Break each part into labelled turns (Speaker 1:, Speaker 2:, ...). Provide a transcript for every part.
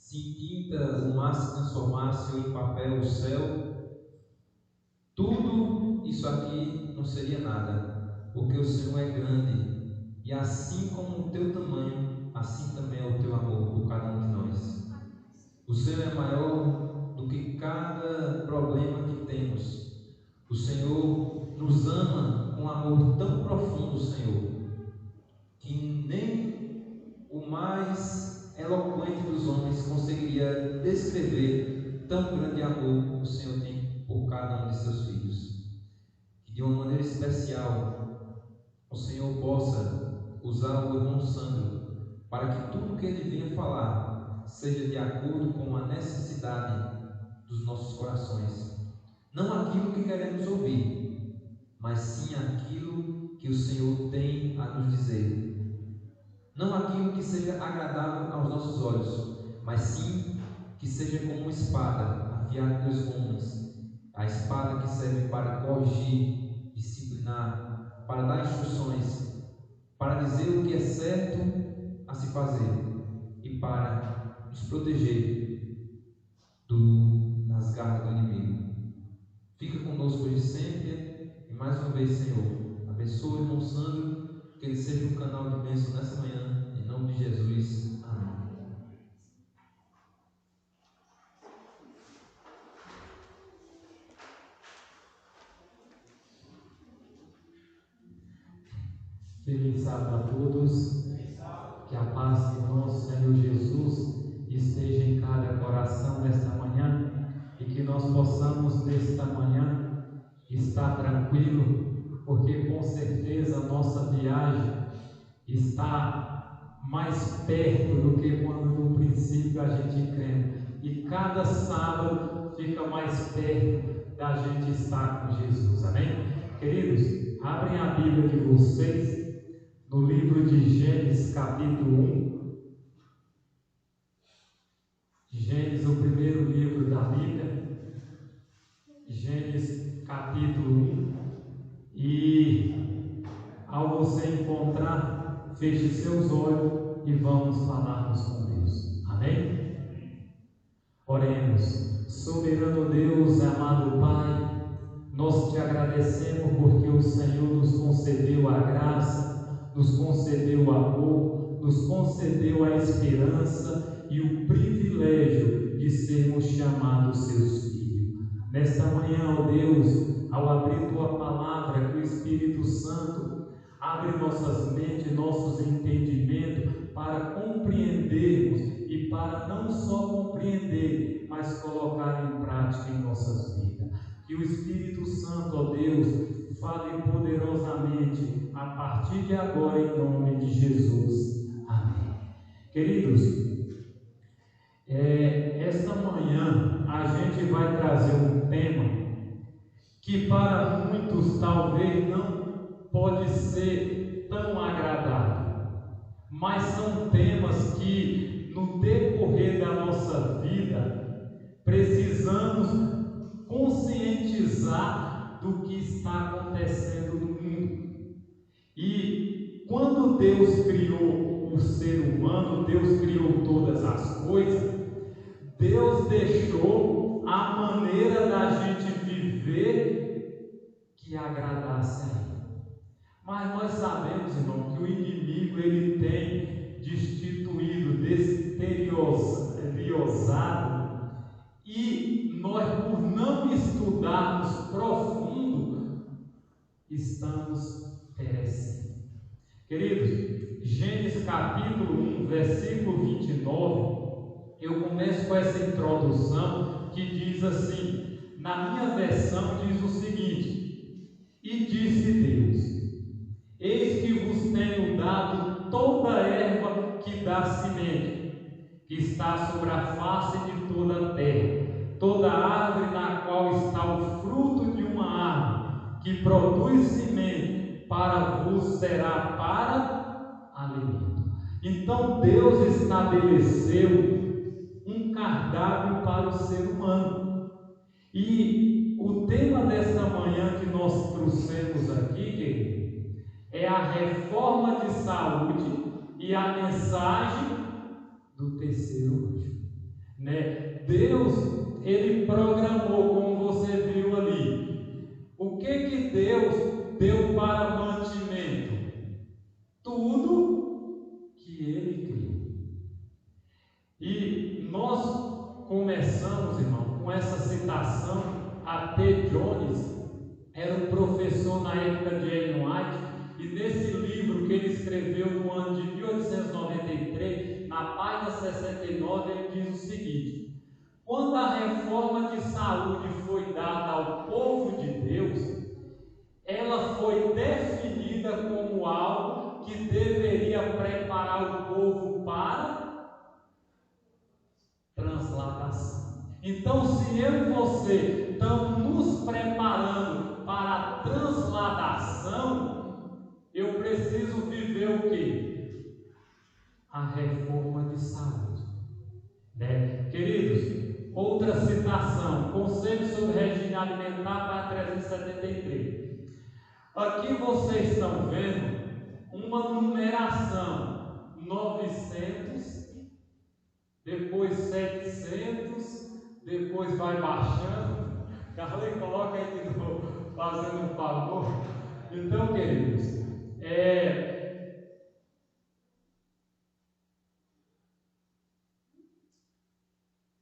Speaker 1: se em tinta o mar se transformasse ou em papel o céu, tudo isso aqui não seria nada, porque o Senhor é grande, e assim como o teu tamanho, assim também é o teu amor por cada um de nós. O Senhor é maior do que cada problema que temos. O Senhor nos ama com um amor tão profundo, Senhor, que nem o mais eloquente dos homens conseguiria descrever tão grande amor que o Senhor tem por cada um de seus filhos. Que de uma maneira especial o Senhor possa usar o irmão Sandro para que tudo que ele venha falar seja de acordo com a necessidade dos nossos corações. Não aquilo que queremos ouvir, mas sim aquilo que o Senhor tem a nos dizer. Não aquilo que seja agradável aos nossos olhos, mas sim que seja como uma espada afiada de 2 gumes, a espada que serve para corrigir, disciplinar, para dar instruções, para dizer o que é certo a se fazer e para nos proteger das garras do inimigo. Fica conosco hoje sempre e mais uma vez, Senhor, abençoe o irmão Sandro, que ele seja um canal de bênção nessa manhã, em nome de Jesus. Amém.
Speaker 2: Feliz sábado a todos, que a paz de nosso Senhor Jesus esteja em cada coração nesta manhã e que nós possamos nesta manhã estar tranquilo, porque com certeza a nossa viagem está mais perto do que quando no princípio a gente crê, e cada sábado fica mais perto da gente estar com Jesus, amém? Queridos, abrem a Bíblia de vocês no livro de Gênesis, capítulo 1. Gênesis, o primeiro livro da Bíblia. Gênesis, capítulo 1. E ao você encontrar, feche seus olhos e vamos falarmos com Deus. Amém? Oremos. Soberano Deus, amado Pai, nós te agradecemos porque o Senhor nos concedeu a graça, nos concedeu o amor, nos concedeu a esperança e o privilégio de sermos chamados seus filhos. Nesta manhã, ó Deus, ao abrir tua palavra, que o Espírito Santo abre nossas mentes, nossos entendimentos para compreendermos e para não só compreender, mas colocar em prática em nossas vidas. Que o Espírito Santo, ó Deus, fale poderosamente a partir de agora, em nome de Jesus. Amém. Queridos, esta manhã a gente vai trazer um tema que para muitos talvez não pode ser tão agradável, mas são temas que no decorrer da nossa vida precisamos conscientizar do que está acontecendo no mundo. E quando Deus criou o ser humano, Deus criou todas as coisas, Deus deixou a maneira da gente viver que agradasse a Ele. Mas nós sabemos, irmão, que o inimigo ele tem destituído, exteriosado, e nós, por não estudarmos profundo, estamos perecendo. Queridos, Gênesis capítulo 1, versículo 29, eu começo com essa introdução que diz assim, na minha versão diz o seguinte: e disse Deus, eis que vos tenho dado toda a erva que dá semente, que está sobre a face de toda a terra, toda árvore na qual está o fruto de uma árvore, que produz semente, para vos será para alimento. Então Deus estabeleceu um cardápio para o ser humano. E o tema desta manhã que nós trouxemos aqui, querido, é a reforma de saúde e a mensagem do terceiro anjo. programou, como você viu ali. O que Deus deu para mantimento? Tudo que Ele criou. E nós começamos, irmão, com essa citação. A T. Jones era um professor na época de Ellen White, e nesse livro que ele escreveu no ano de 1893, na página 69, ele diz o seguinte: quando a reforma de saúde foi dada ao povo de Deus, ela foi definida como algo que deveria preparar o povo para transladação. Então, se eu e você estamos nos preparando para a transladação, eu preciso viver o quê? A reforma de saúde, né? Queridos, outra citação, Conselho sobre Regime Alimentar, para 373. Aqui vocês estão vendo uma numeração: 900, depois 700, depois vai baixando. Carlei, coloca aí de novo, fazendo um favor. Então, queridos,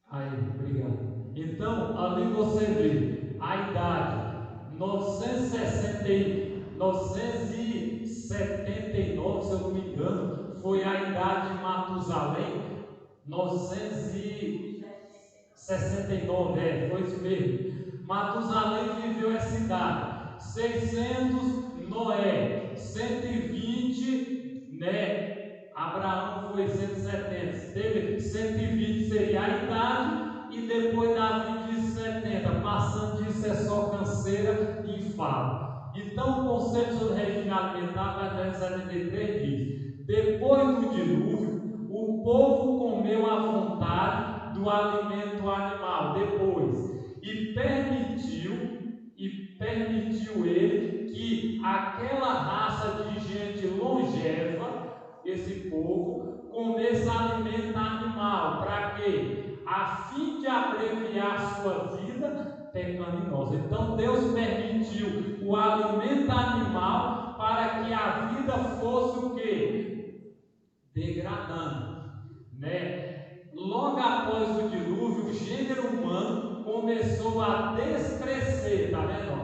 Speaker 2: aí, obrigado. Então, ali você vê a idade 979, se eu não me engano, foi a idade de Matusalém. 969, foi isso mesmo. Matusalém viveu essa idade. 600, Noé. 120, né? Abraão foi 170. Teve 120 seria a idade, e depois Davi diz 70. Passando disso é só canseira e enfado. Então o Conselho sobre Regime Alimentar, para 373, diz: depois do dilúvio, o povo comeu à vontade do alimento animal, e permitiu ele que aquela raça de gente longeva, esse povo, comesse alimento animal. Para quê? A fim de abreviar sua vida pecaminosa. Então Deus permitiu o alimento animal para que a vida fosse o quê? Degradando, né? Logo após o dilúvio, o gênero humano começou a descrescer, tá vendo?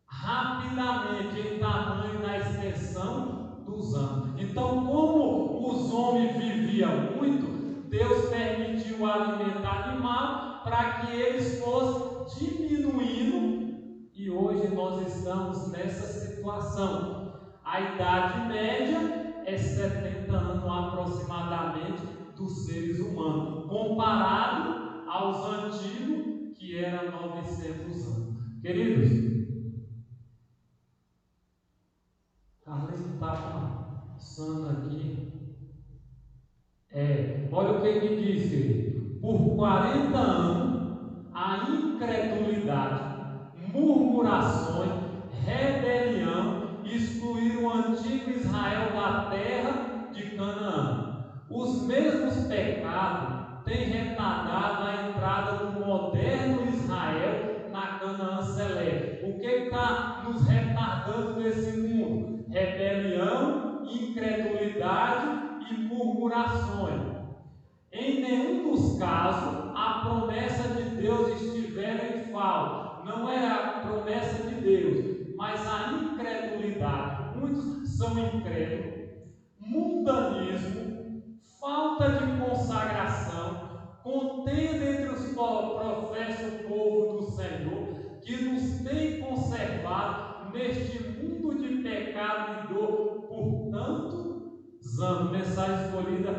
Speaker 2: Rapidamente em tamanho na extensão dos anos. Então, como os homens viviam muito, Deus permitiu o alimento animal para que eles fossem diminuindo, e hoje nós estamos nessa situação. A idade média é 70 anos aproximadamente dos seres humanos, comparado aos antigos, que eram 900 anos. Queridos, Carlinhos está passando aqui. Olha o que ele diz, querido. Por 40 anos, a incredulidade, murmurações, rebelião excluíram o antigo Israel da terra de Canaã. Os mesmos pecados têm retardado a entrada do moderno Israel na Canaã celeste. O que está nos retardando nesse mundo? Rebelião, incredulidade e murmurações. Em nenhum dos casos a promessa de Deus estivera em falta. Não é a promessa de Deus, mas a incredulidade. Muitos são incrédulos. Mundanismo, falta de consagração, contenda entre os profetas do povo do Senhor, que nos tem conservado neste mundo de pecado e dor por tantos anos. Mensagem escolhida,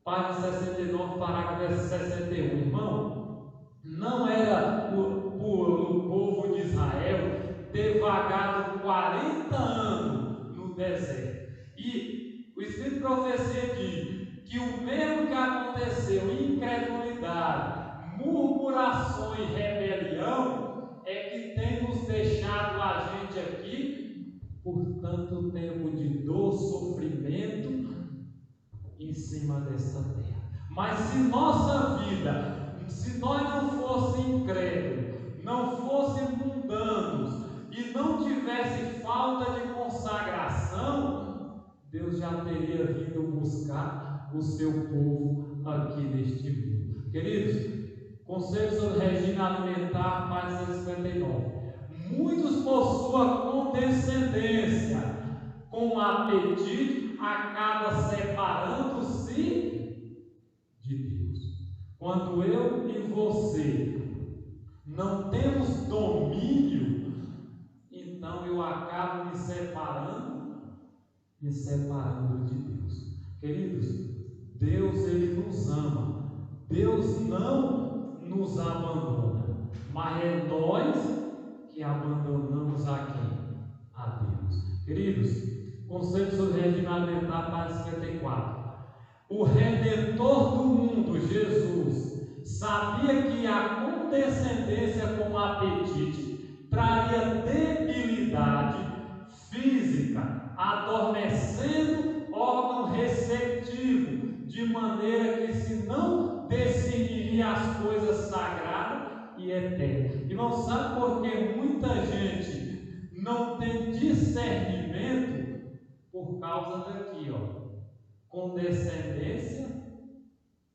Speaker 2: página 69, parágrafo 61. Irmão, não era o povo de Israel ter vagado 40 anos no deserto. E o Espírito de Profecia diz que o mesmo que aconteceu, incredulidade, murmuração e rebelião, é que tem nos deixado a gente aqui por tanto tempo de dor, sofrimento em cima desta terra. Mas se nossa vida se nós não fossemos incrédulos, não fossemos mundanos e não tivesse falta de consagração, Deus já teria vindo buscar o seu povo aqui neste mundo. Queridos, Conselho sobre Regime Alimentar, página 59. Muitos, por sua condescendência com apetite, acaba separando-se de Deus. Quando eu e você não temos domínio, então eu acabo me separando de Deus. Queridos, Deus, Ele nos ama. Deus não nos abandona, mas é nós que abandonamos a quem? A Deus. Queridos, Conselho sobre Regime Alimentar, página 54. O Redentor do mundo, Jesus, sabia que a condescendência com o apetite traria debilidade física, adormecendo órgão receptivo, de maneira que se não decidiria as coisas sagradas e eternas. Irmão, sabe por que muita gente não tem discernimento? Por causa daqui, condescendência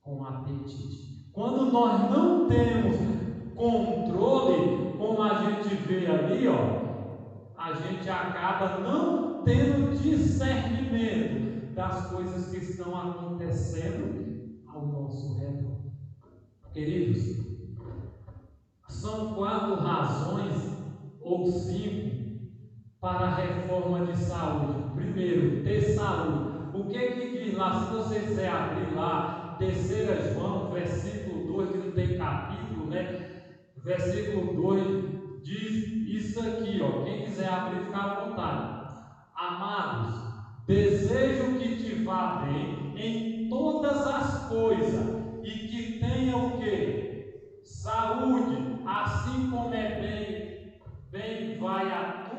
Speaker 2: com apetite. Quando nós não temos controle, como a gente vê ali, a gente acaba não tendo discernimento das coisas que estão acontecendo ao nosso redor. Queridos, são 4 razões ou 5 para a reforma de saúde. Primeiro, ter saúde. O que diz lá? Se você quiser abrir lá, 3 João, versículo 2, que não tem capítulo, né? Versículo 2 diz isso aqui, quem quiser abrir, fica à vontade. Amados, desejo que te vá bem em todas as coisas e que tenha o quê? Saúde, assim como é bem vai a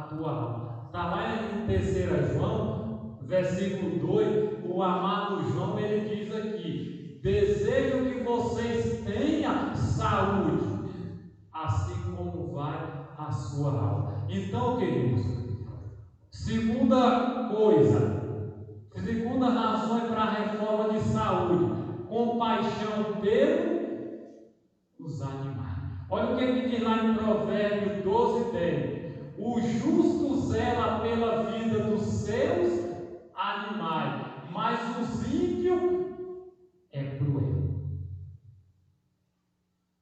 Speaker 2: tua alma. Está lá em 3 João, versículo 2, o amado João, ele diz aqui: desejo que vocês tenham saúde, assim como vai a sua alma. Então, queridos, segunda razão para a reforma de saúde: compaixão pelos animais. Olha o que diz lá em Provérbios 12:10. O justo zela pela vida dos seus animais, mas os ímpios é cruel.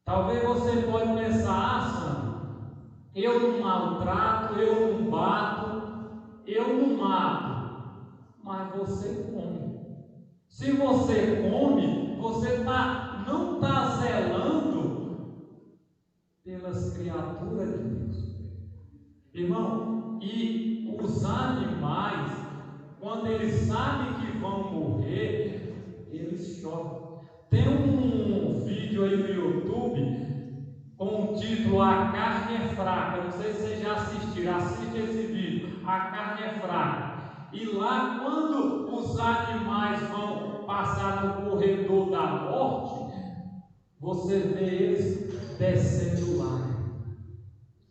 Speaker 2: Talvez você pode pensar: Sandro, eu não maltrato, eu não bato, eu não mato, mas você come. Se você come, você não está zelando pelas criaturas de Deus. Irmão, e os animais, quando eles sabem que vão morrer, eles choram. Tem um vídeo aí no YouTube com o título A Carne é Fraca. Não sei se vocês já assistiram. Assiste esse vídeo, A Carne é Fraca. E lá, quando os animais vão passar no corredor da morte, você vê eles descendo lá.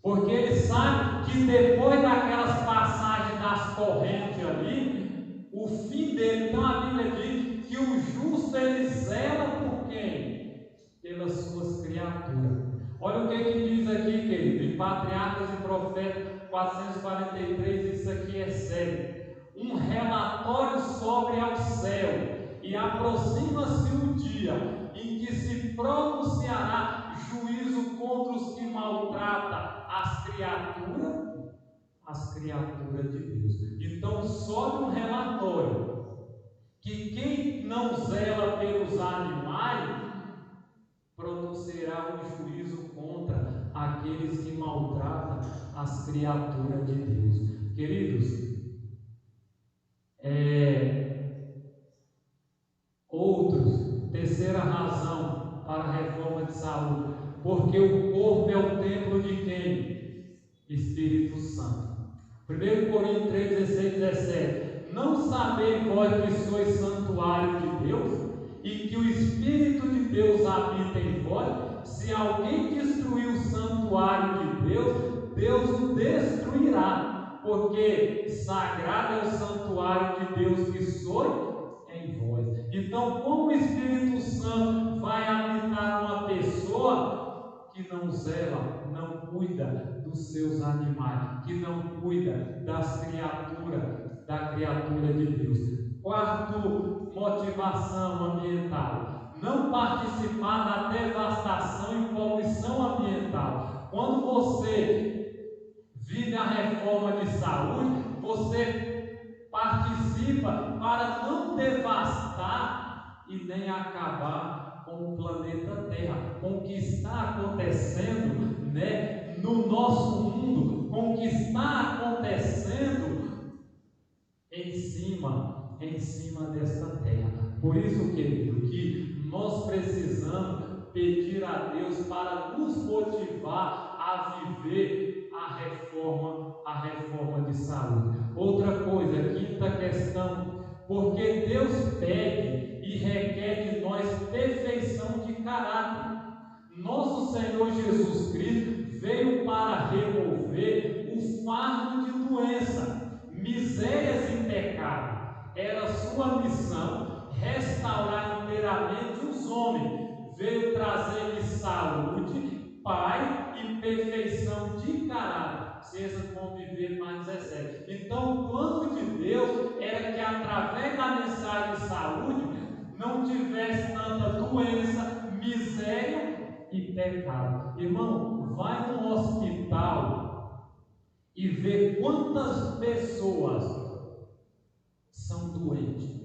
Speaker 2: Porque eles sabem que depois daquelas passagens das correntes ali, o fim dele. Então a Bíblia diz que o justo ele zela por quem? Pelas suas criaturas. Olha o que diz aqui, querido, em Patriarcas e Profetas 443, isso aqui é sério. Um relatório sobe ao céu e aproxima-se o dia em que se pronunciará juízo contra os que maltratam as criaturas de Deus. Então sobe um relatório que quem não zela pelos animais pronunciará um juízo contra aqueles que maltratam as criaturas de Deus. Queridos, terceira razão para a reforma de saúde: porque o corpo é o templo de quem? Espírito Santo. 1 Coríntios 3, 16, 17. Não sabeis vós que sois santuário de Deus e que o Espírito de Deus habita o destruirá, porque sagrado é o santuário de Deus que sois em vós. Então, como o Espírito Santo vai habitar uma pessoa que não zela, não cuida dos seus animais, que não cuida das criaturas, da criatura de Deus? Quarto, motivação ambiental: não participar da devastação e poluição ambiental. Quando você vive a reforma de saúde, você participa para não devastar e nem acabar com o planeta Terra, com o que está acontecendo, né, no nosso mundo, com o que está acontecendo em cima desta terra. Por isso, querido, que nós precisamos pedir a Deus para nos motivar a viver a reforma de saúde. Outra coisa, quinta questão: porque Deus pede e requer de nós perfeição de caráter. Nosso Senhor Jesus Cristo veio para remover o fardo de doença, misérias e pecado. Era sua missão restaurar inteiramente os homens. Veio trazer-lhes saúde, paz e perfeição de caráter. Vocês vão viver mais 17. Então, o plano de Deus era que, através da mensagem de saúde, não tivesse tanta doença, miséria e pecado. Irmão, vai no hospital e vê quantas pessoas são doentes.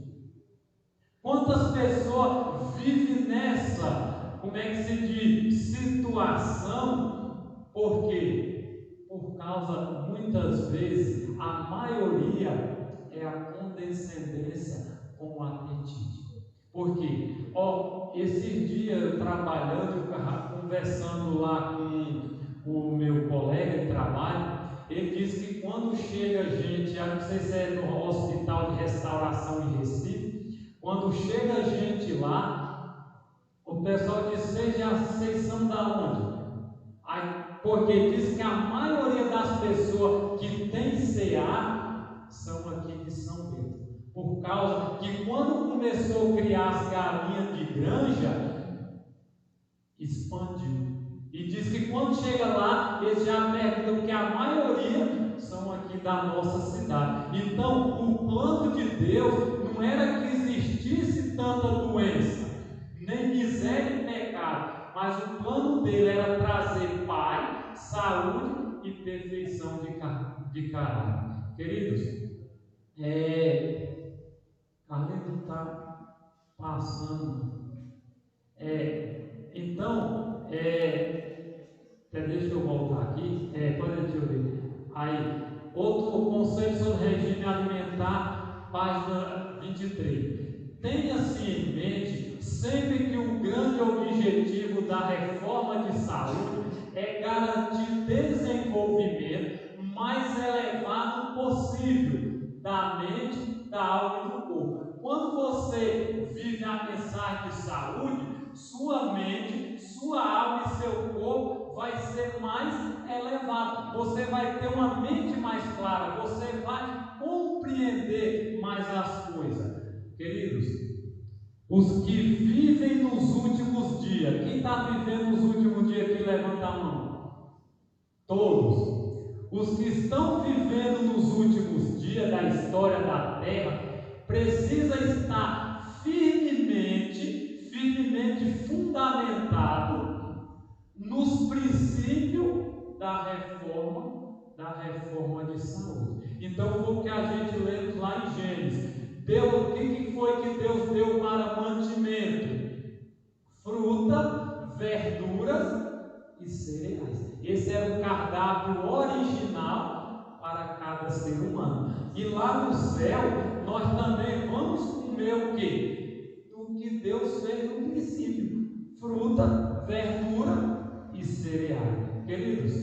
Speaker 2: Quantas pessoas vivem nessa, como é que se diz, situação? Por quê? Por causa, muitas vezes, a maioria é a condescendência com o apetite. Por quê? Esses dias eu trabalhando, conversando lá com o meu colega de trabalho, ele disse que quando chega gente, eu não sei se é no Hospital de Restauração em Recife, quando chega gente lá, o pessoal diz: vocês são da onde? Porque diz que a maioria das pessoas que tem CA são aqui de São Bento. Por causa que quando começou a criar as galinhas de granja, expandiu. E diz que quando chega lá, eles já perguntam, porque a maioria são aqui da nossa cidade. Então, o plano de Deus não era que existisse tanta doença, nem miséria e pecado, mas o plano dele era trazer paz, saúde e perfeição de caráter. Queridos, Carlito está passando. Então, deixa eu voltar aqui. Deixa eu ver. Aí, outro conceito sobre regime alimentar, página 23. Tenha-se em mente sempre que o grande objetivo da reforma de saúde é garantir desenvolvimento mais elevado possível da mente, da alma e do corpo. Quando você vive a mensagem de saúde, sua mente, sua alma e seu corpo vai ser mais elevado. Você vai ter uma mente mais clara, você vai compreender mais as coisas. Queridos, os que vivem nos últimos dias, quem está vivendo nos últimos dias aqui, levanta a mão. Todos. Os que estão vivendo nos últimos dias da história da Terra precisa estar firmemente fundamentado nos princípios da reforma de saúde. Então, foi o que a gente lê lá em Gênesis. O que foi que Deus deu para mantimento? Fruta, verduras e cereais. Esse era o cardápio original para cada ser humano. E lá no céu, nós também vamos comer o quê? Do que Deus fez no princípio: fruta, verdura e cereais. Queridos,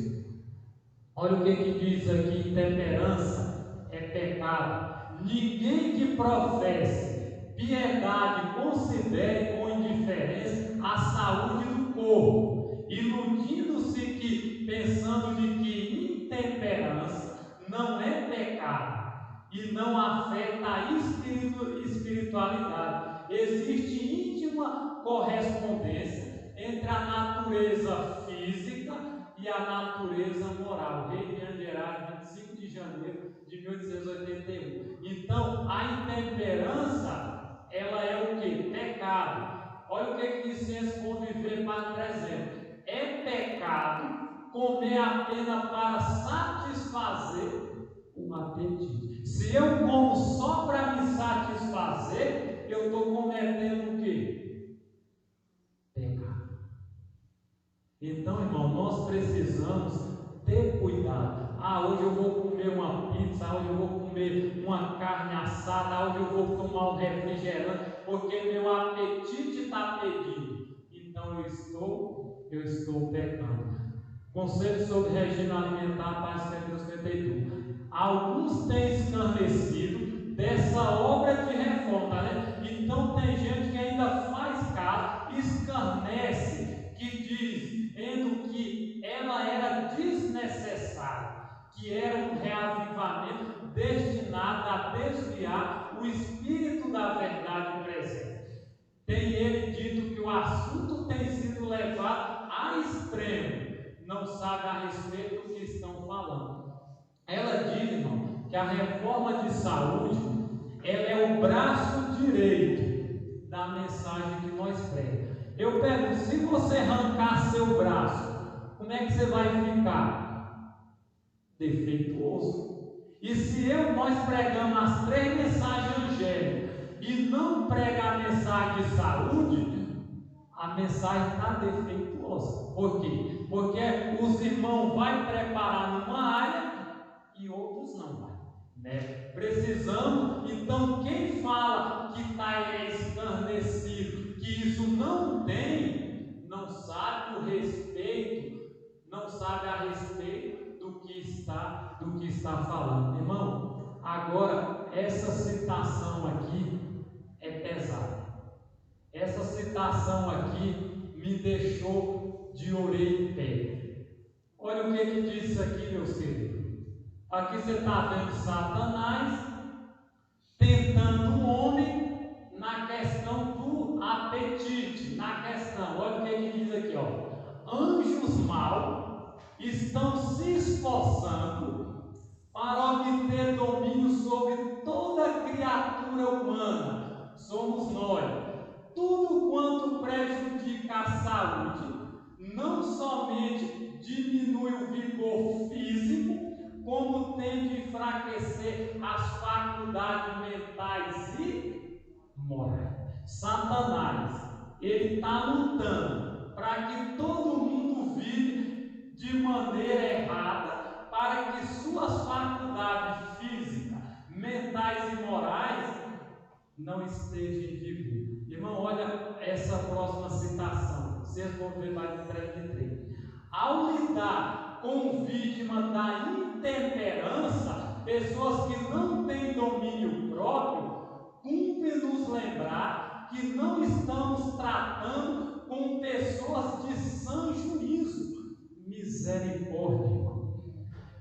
Speaker 2: olha o que diz aqui: temperança é pecado. Ninguém que professe piedade considere com indiferença a saúde do corpo, iludindo-se que, pensando de que intemperança não é pecado e não afeta a espiritualidade. Existe íntima correspondência entre a natureza física e a natureza moral. Rei de Gerais, 25 de janeiro de 1881. Então, a intemperança, ela é o que? Pecado. Olha o que Vicente Conviver para exemplo. É pecado comer apenas para satisfazer o apetite. Se eu como só para me satisfazer, eu estou cometendo o quê? Pecado. Então, irmão, nós precisamos ter cuidado. Hoje eu vou comer uma pizza, hoje eu vou comer uma carne assada, hoje eu vou tomar um refrigerante, porque meu apetite está pedindo. Então eu estou pecando. Conselho sobre regime alimentar, página 152. Alguns têm escarnecido dessa obra de reforma, né? Então tem gente que ainda faz caso, escarnece, que diz, vendo que ela era desnecessária, que era um reavivamento destinado a desviar o espírito da verdade presente. Tem ele dito que o assunto tem sido levado a extremo, não sabe a respeito do que estão falando. Ela diz, irmão, que a reforma de saúde, ela é o braço direito da mensagem que nós pregamos. Eu pergunto, se você arrancar seu braço, como é que você vai ficar? Defeituoso. E se nós pregamos as 3 mensagens angélicas e não prega a mensagem de saúde, a mensagem está defeituosa. Por quê? Porque os irmãos vão preparar numa área e outros não vão, né? Precisamos, então, quem fala que está escarnecido, que isso não tem, não sabe o respeito, não sabe a respeito do que está falando. Irmão, agora, essa citação aqui é pesada. Essa citação aqui me deixou de orelha em pé. Olha o que diz isso aqui, meus queridos. Aqui você está vendo Satanás tentando o homem na questão do apetite. Olha o que diz aqui, ó. Anjos maus estão se esforçando para obter domínio sobre toda criatura humana. Somos nós. Tudo quanto prejudica a saúde, não somente diminui o vigor físico, como tem de enfraquecer as faculdades mentais e morais. Satanás, ele está lutando para que todo mundo vive de maneira errada, para que suas faculdades físicas, mentais e morais não estejam em vigor. Irmão, olha essa próxima citação. Vocês vão ver mais de 3. Ao lidar com vítima da intemperança, pessoas que não têm domínio próprio, cumpre nos lembrar que não estamos tratando com pessoas de sã juízo. Misericórdia.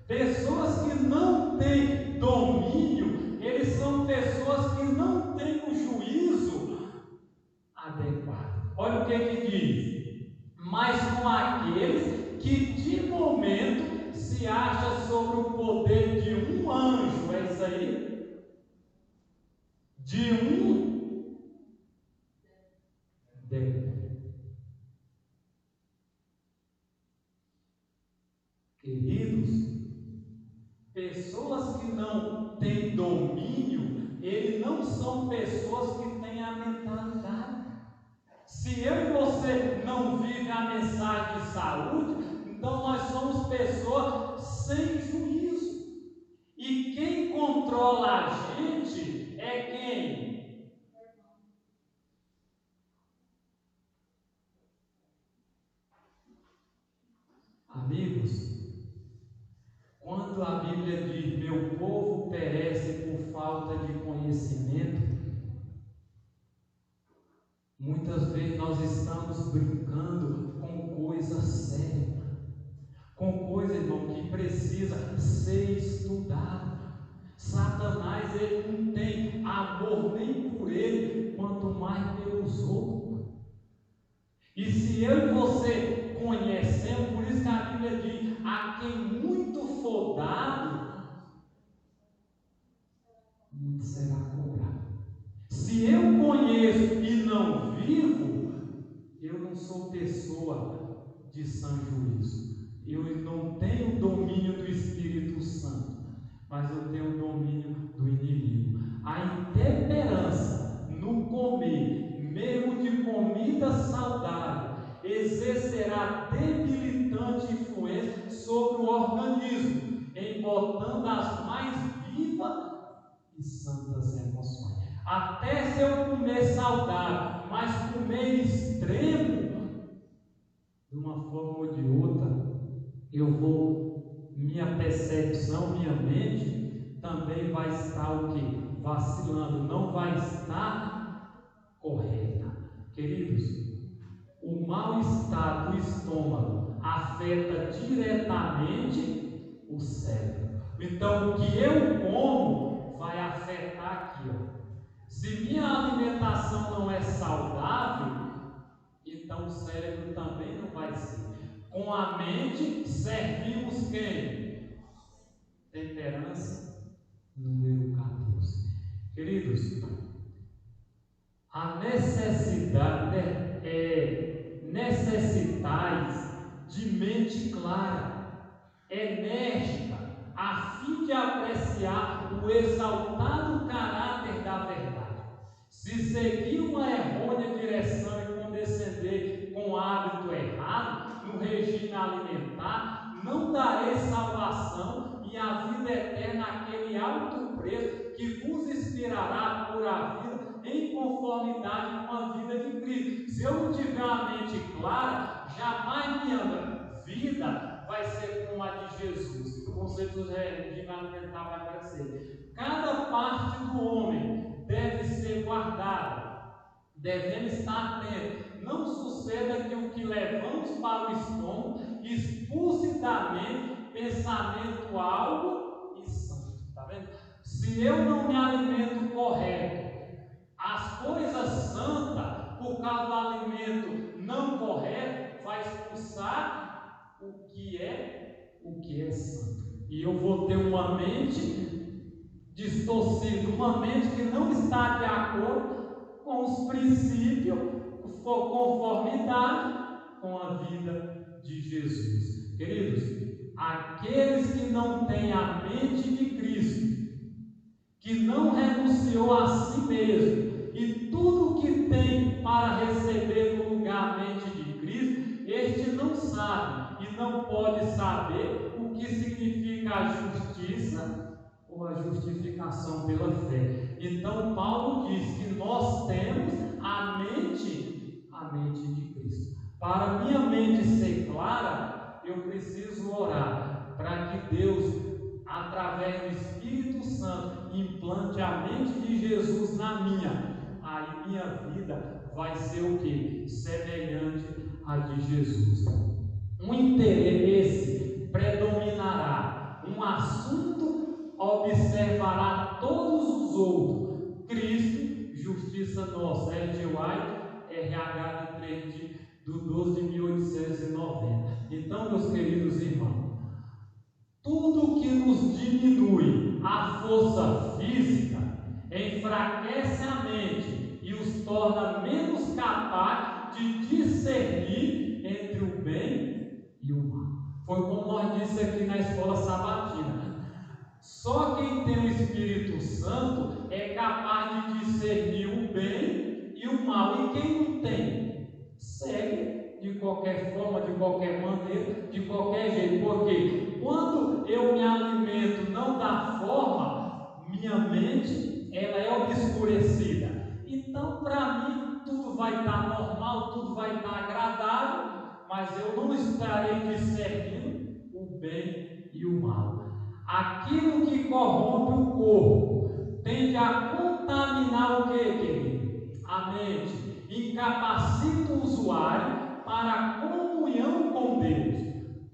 Speaker 2: Pessoas que não têm domínio, eles são pessoas que não têm o juízo adequado. Olha o que diz. Mas com aqueles que de momento se acha sobre o poder de um anjo, é isso aí? De um demônio. Queridos, pessoas que não têm domínio, eles não são pessoas que têm a mentalidade. Se eu e você não vivem a mensagem de saúde, então nós somos pessoas sem juízo. E quem controla a gente é quem? Amigos, quando a Bíblia diz: meu povo perece por falta de conhecimento, muitas vezes nós estamos brincando com coisa séria. com coisa, irmão, que precisa ser estudado. Satanás, ele não tem amor nem por ele, quanto mais pelos outros. E se eu e você conhecemos, por isso que a Bíblia diz: a quem muito for dado, muito será cobrado. Se eu conheço e não vivo, eu não sou pessoa de sã juízo. Eu não tenho domínio do Espírito Santo, mas eu tenho domínio do inimigo. A intemperança no comer, mesmo de comida saudável, exercerá debilitante influência sobre o organismo, embotando as mais vivas e santas emoções. Até se eu comer saudável, mas comer extremo, de uma forma ou de outra, minha percepção, minha mente também vai estar o quê? Vacilando, não vai estar correta. Queridos, o mal-estar do estômago afeta diretamente o cérebro. Então, o que eu como vai afetar aqui, ó. Se minha alimentação não é saudável, então o cérebro também não vai ser. Com a mente servimos quem? Temperança, número 14. Queridos, a necessidade necessitais de mente clara, enérgica, a fim de apreciar o exaltado caráter da verdade. Se seguir uma errônea direção e condescender com hábito errado no regime alimentar, não darei salvação e a vida eterna àquele alto preço que vos inspirará por a vida em conformidade com a vida de Cristo. Se eu não tiver a mente clara, jamais minha vida vai ser como a de Jesus. O conceito do regime alimentar vai aparecer. Cada parte do homem deve ser guardada, devemos estar atentos. Não suceda que o que levamos para o estômago expulse da mente pensamento algo e santo. Está vendo? Se eu não me alimento correto, as coisas santas, por causa do alimento não correto, vai expulsar o que é santo. E eu vou ter uma mente distorcida, uma mente que não está de acordo com os princípios, conformidade com a vida de Jesus. Queridos, aqueles que não têm a mente de Cristo, que não renunciou a si mesmo e tudo que tem para receber no lugar a mente de Cristo, este não sabe e não pode saber o que significa a justiça ou a justificação pela fé. Então Paulo diz que nós temos a mente de Cristo. Para minha mente ser clara, eu preciso orar para que Deus, através do Espírito Santo, implante a mente de Jesus na minha. Aí minha vida vai ser o que? Semelhante à de Jesus. Um interesse predominará, um assunto observará todos os outros. Cristo, justiça nossa. Ellen White, RH de 3 de 12 de 1890. Então, meus queridos irmãos, tudo que nos diminui a força física enfraquece a mente e os torna menos capazes de discernir entre o bem e o mal. Foi como nós disse aqui na escola sabatina. Só quem tem o Espírito Santo é capaz de discernir o bem e o mal. E quem não tem, segue de qualquer forma, de qualquer maneira, de qualquer jeito. Porque quando eu me alimento não da forma, minha mente ela é obscurecida. Então, para mim, tudo vai estar normal, tudo vai estar agradável, mas eu não estarei discernindo o bem e o mal. Aquilo que corrompe o corpo tende a contaminar o que, querido? A mente. Incapacita o usuário para a comunhão com Deus.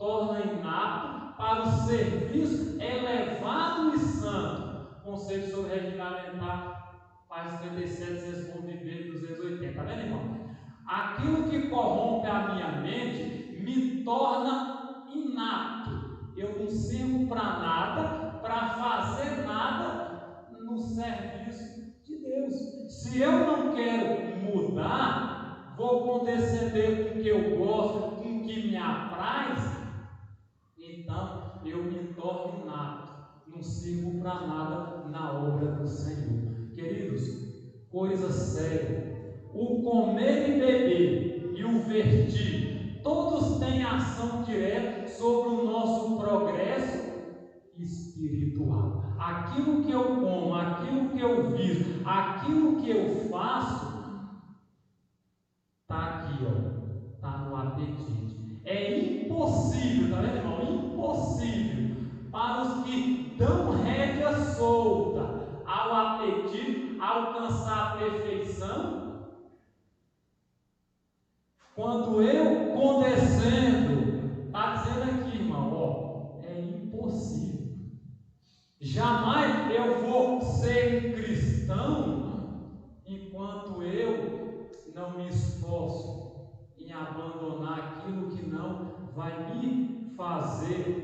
Speaker 2: torna inato para o serviço elevado e santo. Conselho sobre regime alimentar, página 37, vocês vão viver 280. Está vendo, irmão? Aquilo que corrompe a minha mente me torna inato. Eu não sirvo para nada, para fazer nada no serviço de Deus. Se eu não quero mudar, vou condescender com o que eu gosto, com o que me apraz, então eu me torno inato, não sirvo para nada na obra do Senhor. Queridos, coisa séria. O comer e beber e o vestir, todos têm ação direta sobre o nosso progresso espiritual. Aquilo que eu como, aquilo que eu vivo, aquilo que eu faço, está aqui, ó, está no apetite. É impossível, está vendo, irmão? Impossível para os que dão rédea solta ao apetite alcançar a perfeição. Quando eu condescendo, está dizendo aqui, irmão, ó, é impossível. Jamais eu vou ser cristão enquanto eu não me esforço em abandonar aquilo que não vai me fazer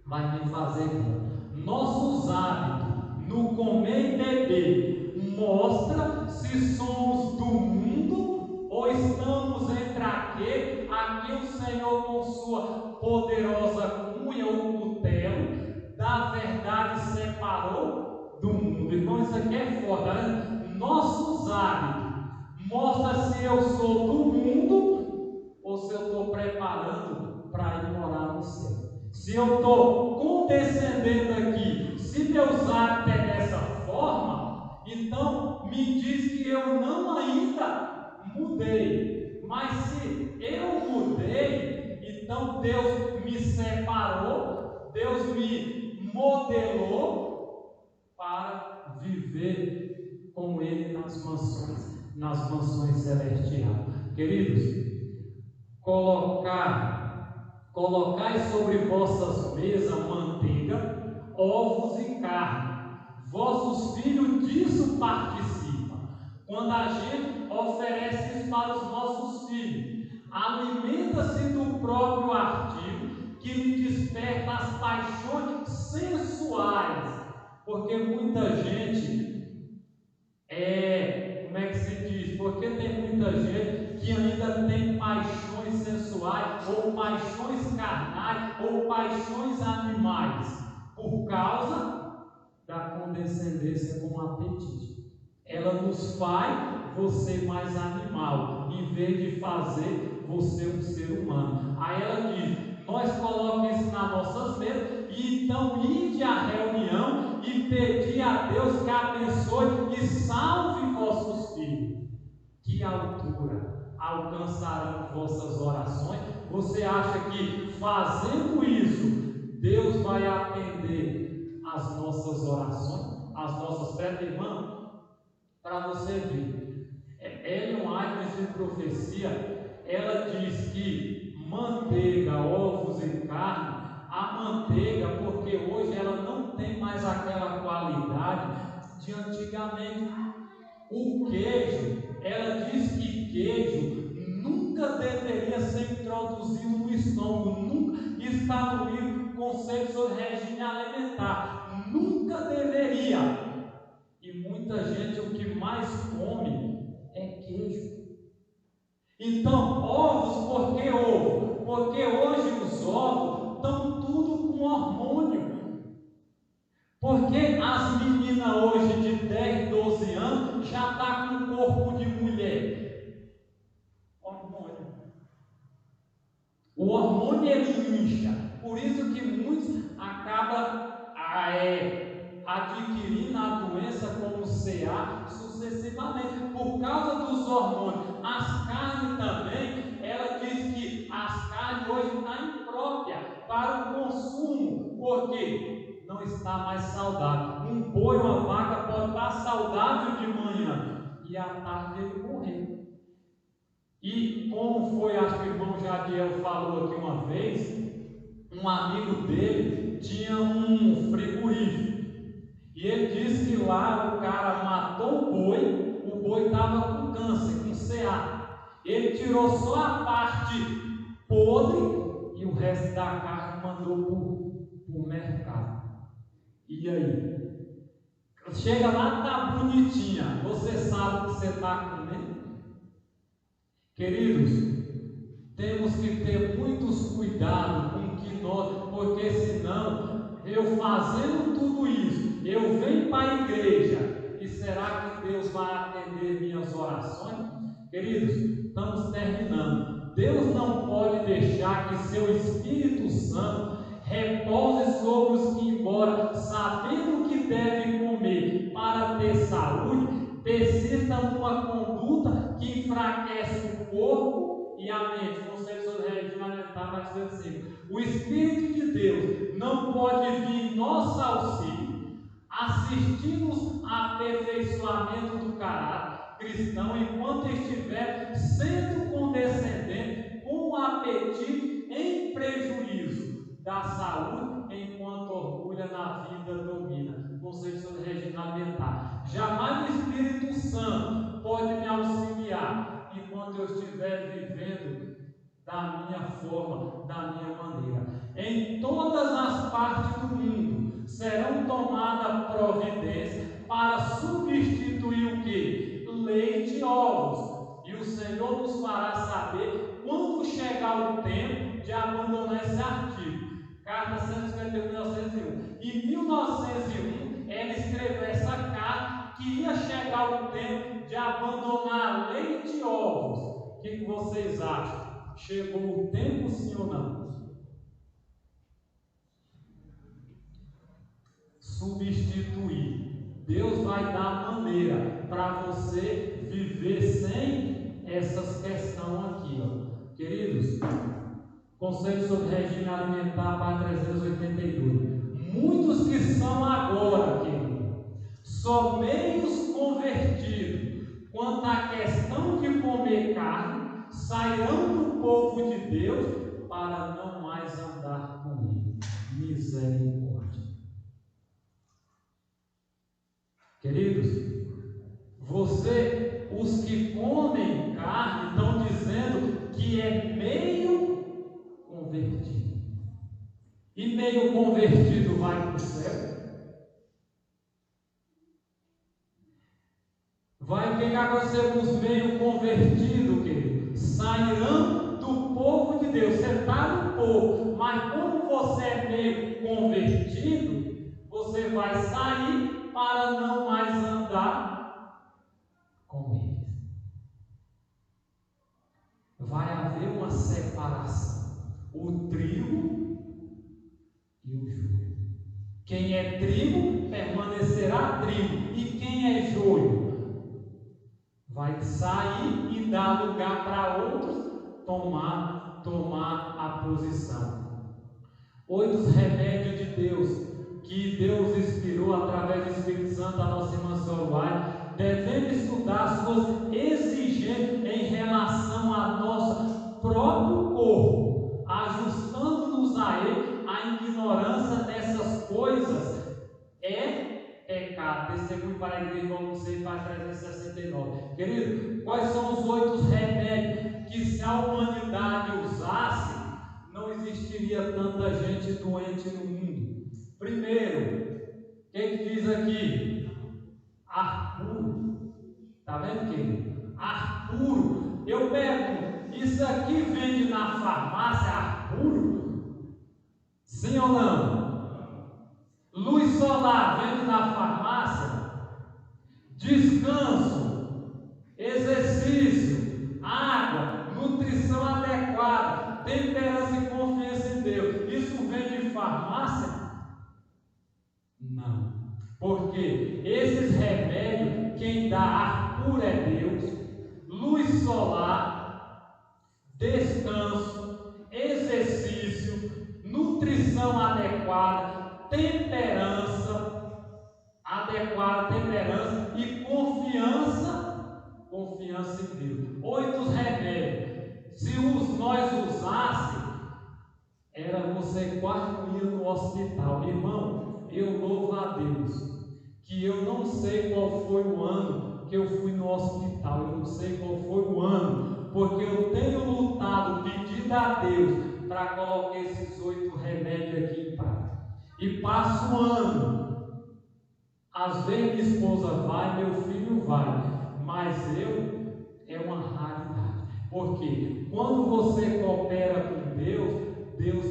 Speaker 2: bom. Nossos hábitos no comer e beber mostra se somos do mundo ou estamos entre aquele a quem o Senhor, com sua poderosa cunha ou cutelo, da verdade separou do mundo. Então isso aqui é forte, né? Nossos hábitos mostram se eu sou do mundo ou se eu estou preparando para ir morar no céu. Se eu estou condescendendo aqui, se meus hábitos é dessa forma, então me diz que eu não ainda mudei. Mas se eu mudei, então Deus me separou, Deus me modelou para viver com Ele nas mansões celestiais. Queridos, colocai sobre vossas mesas manteiga, ovos e carne. Vossos filhos disso participam. Quando a gente oferece isso para os nossos filhos, alimenta-se do próprio artigo que lhe desperta as paixões sensuais. Porque muita gente como é que se diz? Porque tem muita gente que ainda tem paixões sensuais, ou paixões carnais, ou paixões animais, por causa da condescendência com o apetite. Ela nos faz você mais animal, em vez de fazer você um ser humano. Aí ela diz: nós colocamos isso nas nossas mesas, e então ide à reunião e pedi a Deus que abençoe e salve vossos filhos. Que altura alcançarão vossas orações? Você acha que fazendo isso Deus vai atender as nossas orações, as nossas preces, irmão? Para você ver, Ellen White, em profecia, ela diz que manteiga, ovos e carne, a manteiga, porque hoje ela não tem mais aquela qualidade de antigamente. O queijo, ela diz que queijo nunca deveria ser introduzido no estômago, nunca está no livro Conselho sobre Regime Alimentar, nunca deveria. E muita gente o que mais come é queijo. Então, ovos, por que ovo? Porque hoje os ovos estão tudo com hormônio. Porque as meninas hoje de 10, 12 anos já estão com corpo de mulher. Hormônio. O hormônio ele incha. Por isso que muitos acabam adquirindo a doença como CA sucessivamente, por causa dos hormônios. As carnes também, ela diz que as carnes hoje estão impróprias para o consumo, porque não está mais saudável. Um boi, uma vaca pode estar saudável de manhã e à tarde ele morrer. E como foi, acho que o irmão Jadiel falou aqui uma vez, um amigo dele tinha um frigorífico. E ele disse que lá o cara matou o boi estava com câncer, com CA. Ele tirou só a parte podre e o resto da carne mandou para o mercado. E aí? Chega lá, está bonitinha. Você sabe o que você está comendo? Queridos, temos que ter muitos cuidados com o que nós, porque senão, eu fazendo tudo isso, eu venho para a igreja, e será que Deus vai atender minhas orações? Queridos, estamos terminando. Deus não pode deixar que seu Espírito Santo repouse sobre os que, embora sabendo que devem comer para ter saúde, persistam numa conduta que enfraquece o corpo e a mente. Conselho regimentar, mais 25. O Espírito de Deus não pode vir em nosso auxílio, assistir-nos a aperfeiçoamento do caráter cristão, enquanto estiver sendo condescendente com o apetite em prejuízo da saúde, enquanto orgulha na vida domina. Conselho sobre regimentar. Jamais o Espírito Santo pode me auxiliar enquanto eu estiver vivendo da minha forma, da minha maneira. Em todas as partes do mundo serão tomadas providências para substituir o que? Leite e ovos. E o Senhor nos fará saber quando chegar o tempo de abandonar esse artigo. Carta 151, 1901. Em 1901, ela escreveu essa carta que ia chegar o tempo de abandonar leite e ovos. O que vocês acham? Chegou o tempo, sim ou não? Substituir. Deus vai dar maneira para você viver sem essas questões aqui, ó. Queridos, Conselho sobre Regime Alimentar, página 382. Muitos que são agora, querido, só meios convertidos quanto à questão de comer carne, sairão do povo de Deus para não mais andar com ele. Misericórdia. Queridos, os que comem carne estão dizendo que é meio convertido. E meio convertido vai para o céu? Vai pegar você os meio convertidos, querido. Sairão do povo de Deus. Você está no povo, mas como você é meio convertido, você vai sair para não mais andar com eles. Vai haver uma separação. O trigo e o joio. Quem é trigo permanecerá trigo, e quem é joio vai sair e dar lugar para outros tomar a posição. 8 remédios de Deus que Deus inspirou através do Espírito Santo a nossa irmã Sorway. Devemos estudar suas exigências em relação ao nosso próprio corpo, ajustando-nos a ele. A ignorância dessas coisas é pecado. Testemunho para a igreja, vamos ser para 369. Querido, quais são os 8 remédios que, se a humanidade usasse, não existiria tanta gente doente no mundo? Primeiro, o que diz aqui? Ar puro. Está vendo, querido? Ar puro. Eu pergunto, isso aqui vende na farmácia ar puro? Sim ou não? Luz solar vende na farmácia? Descanso, exercício, água, nutrição adequada, temperança e confiança em Deus. Isso vende em farmácia? Não. Porque esses remédios, quem dá ar puro é Deus. Luz solar, descanso, exercício, nutrição adequada, temperança e confiança em Deus. 8 remédios. Se nós usássemos, você você quase ia no hospital. Irmão, eu louvo a Deus que eu não sei qual foi o ano que eu fui no hospital, eu não sei qual foi o ano, porque eu tenho lutado, pedido a Deus para colocar esses 8 remédios aqui em prática. E passa um ano, às vezes minha esposa vai, meu filho vai, mas é uma raridade. Porque quando você coopera com Deus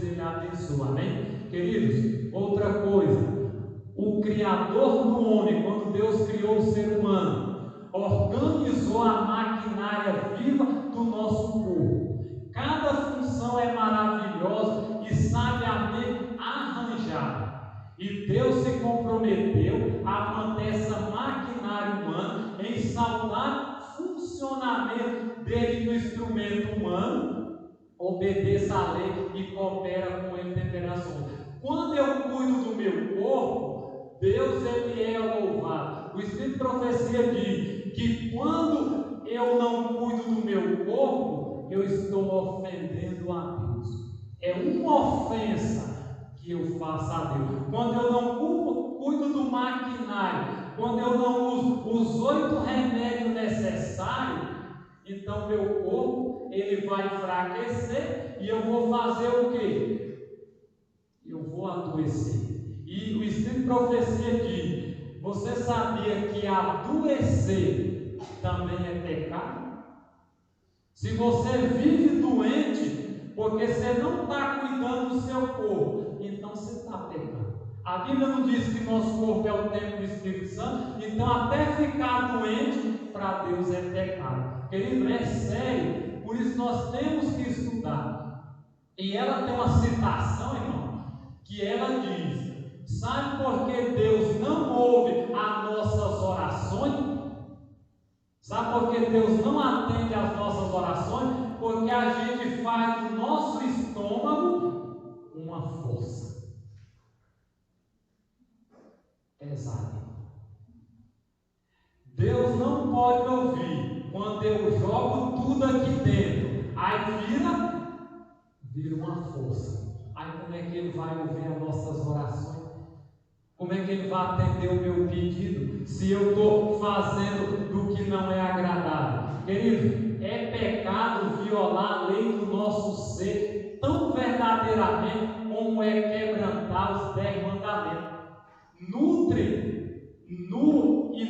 Speaker 2: ele abençoa, amém? Queridos, outra coisa, o Criador do homem, quando Deus criou o ser humano, organizou a maquinária viva do nosso corpo. Cada função é maravilhosa e sabiamente arranjada. E Deus se comprometeu a manter essa maquinária humana em saudável funcionamento, desde que o instrumento humano obedeça à lei e coopera com ele temperação. Quando eu cuido do meu corpo, Deus ele é louvado. O Espírito de Profecia diz que quando eu não cuido do meu corpo, eu estou ofendendo a Deus. É uma ofensa que eu faço a Deus. Quando eu não cuido do maquinário, quando eu não uso os 8 remédios necessários, então meu corpo ele vai enfraquecer e eu vou fazer o quê? Eu vou adoecer. E o Espírito de Profecia diz: você sabia que adoecer também é pecado? Se você vive doente porque você não está cuidando do seu corpo, então você está pecando. A Bíblia não diz que nosso corpo é o templo do Espírito Santo, então até ficar doente para Deus é pecado. Querido, é sério, por isso nós temos que estudar. E ela tem uma citação, irmão, que ela diz: sabe por que Deus não ouve as nossas orações? Sabe por que Deus não atende às nossas orações? Porque a gente faz do nosso estômago uma força pesada. Deus não pode ouvir quando eu jogo tudo aqui dentro, aí vira uma força. Aí como é que Ele vai ouvir as nossas orações? Como é que Ele vai atender o meu pedido se eu estou fazendo do que não é agradável? Querido, é pecado violar a lei do nosso ser tão verdadeiramente como é quebrantar os 10 mandamentos.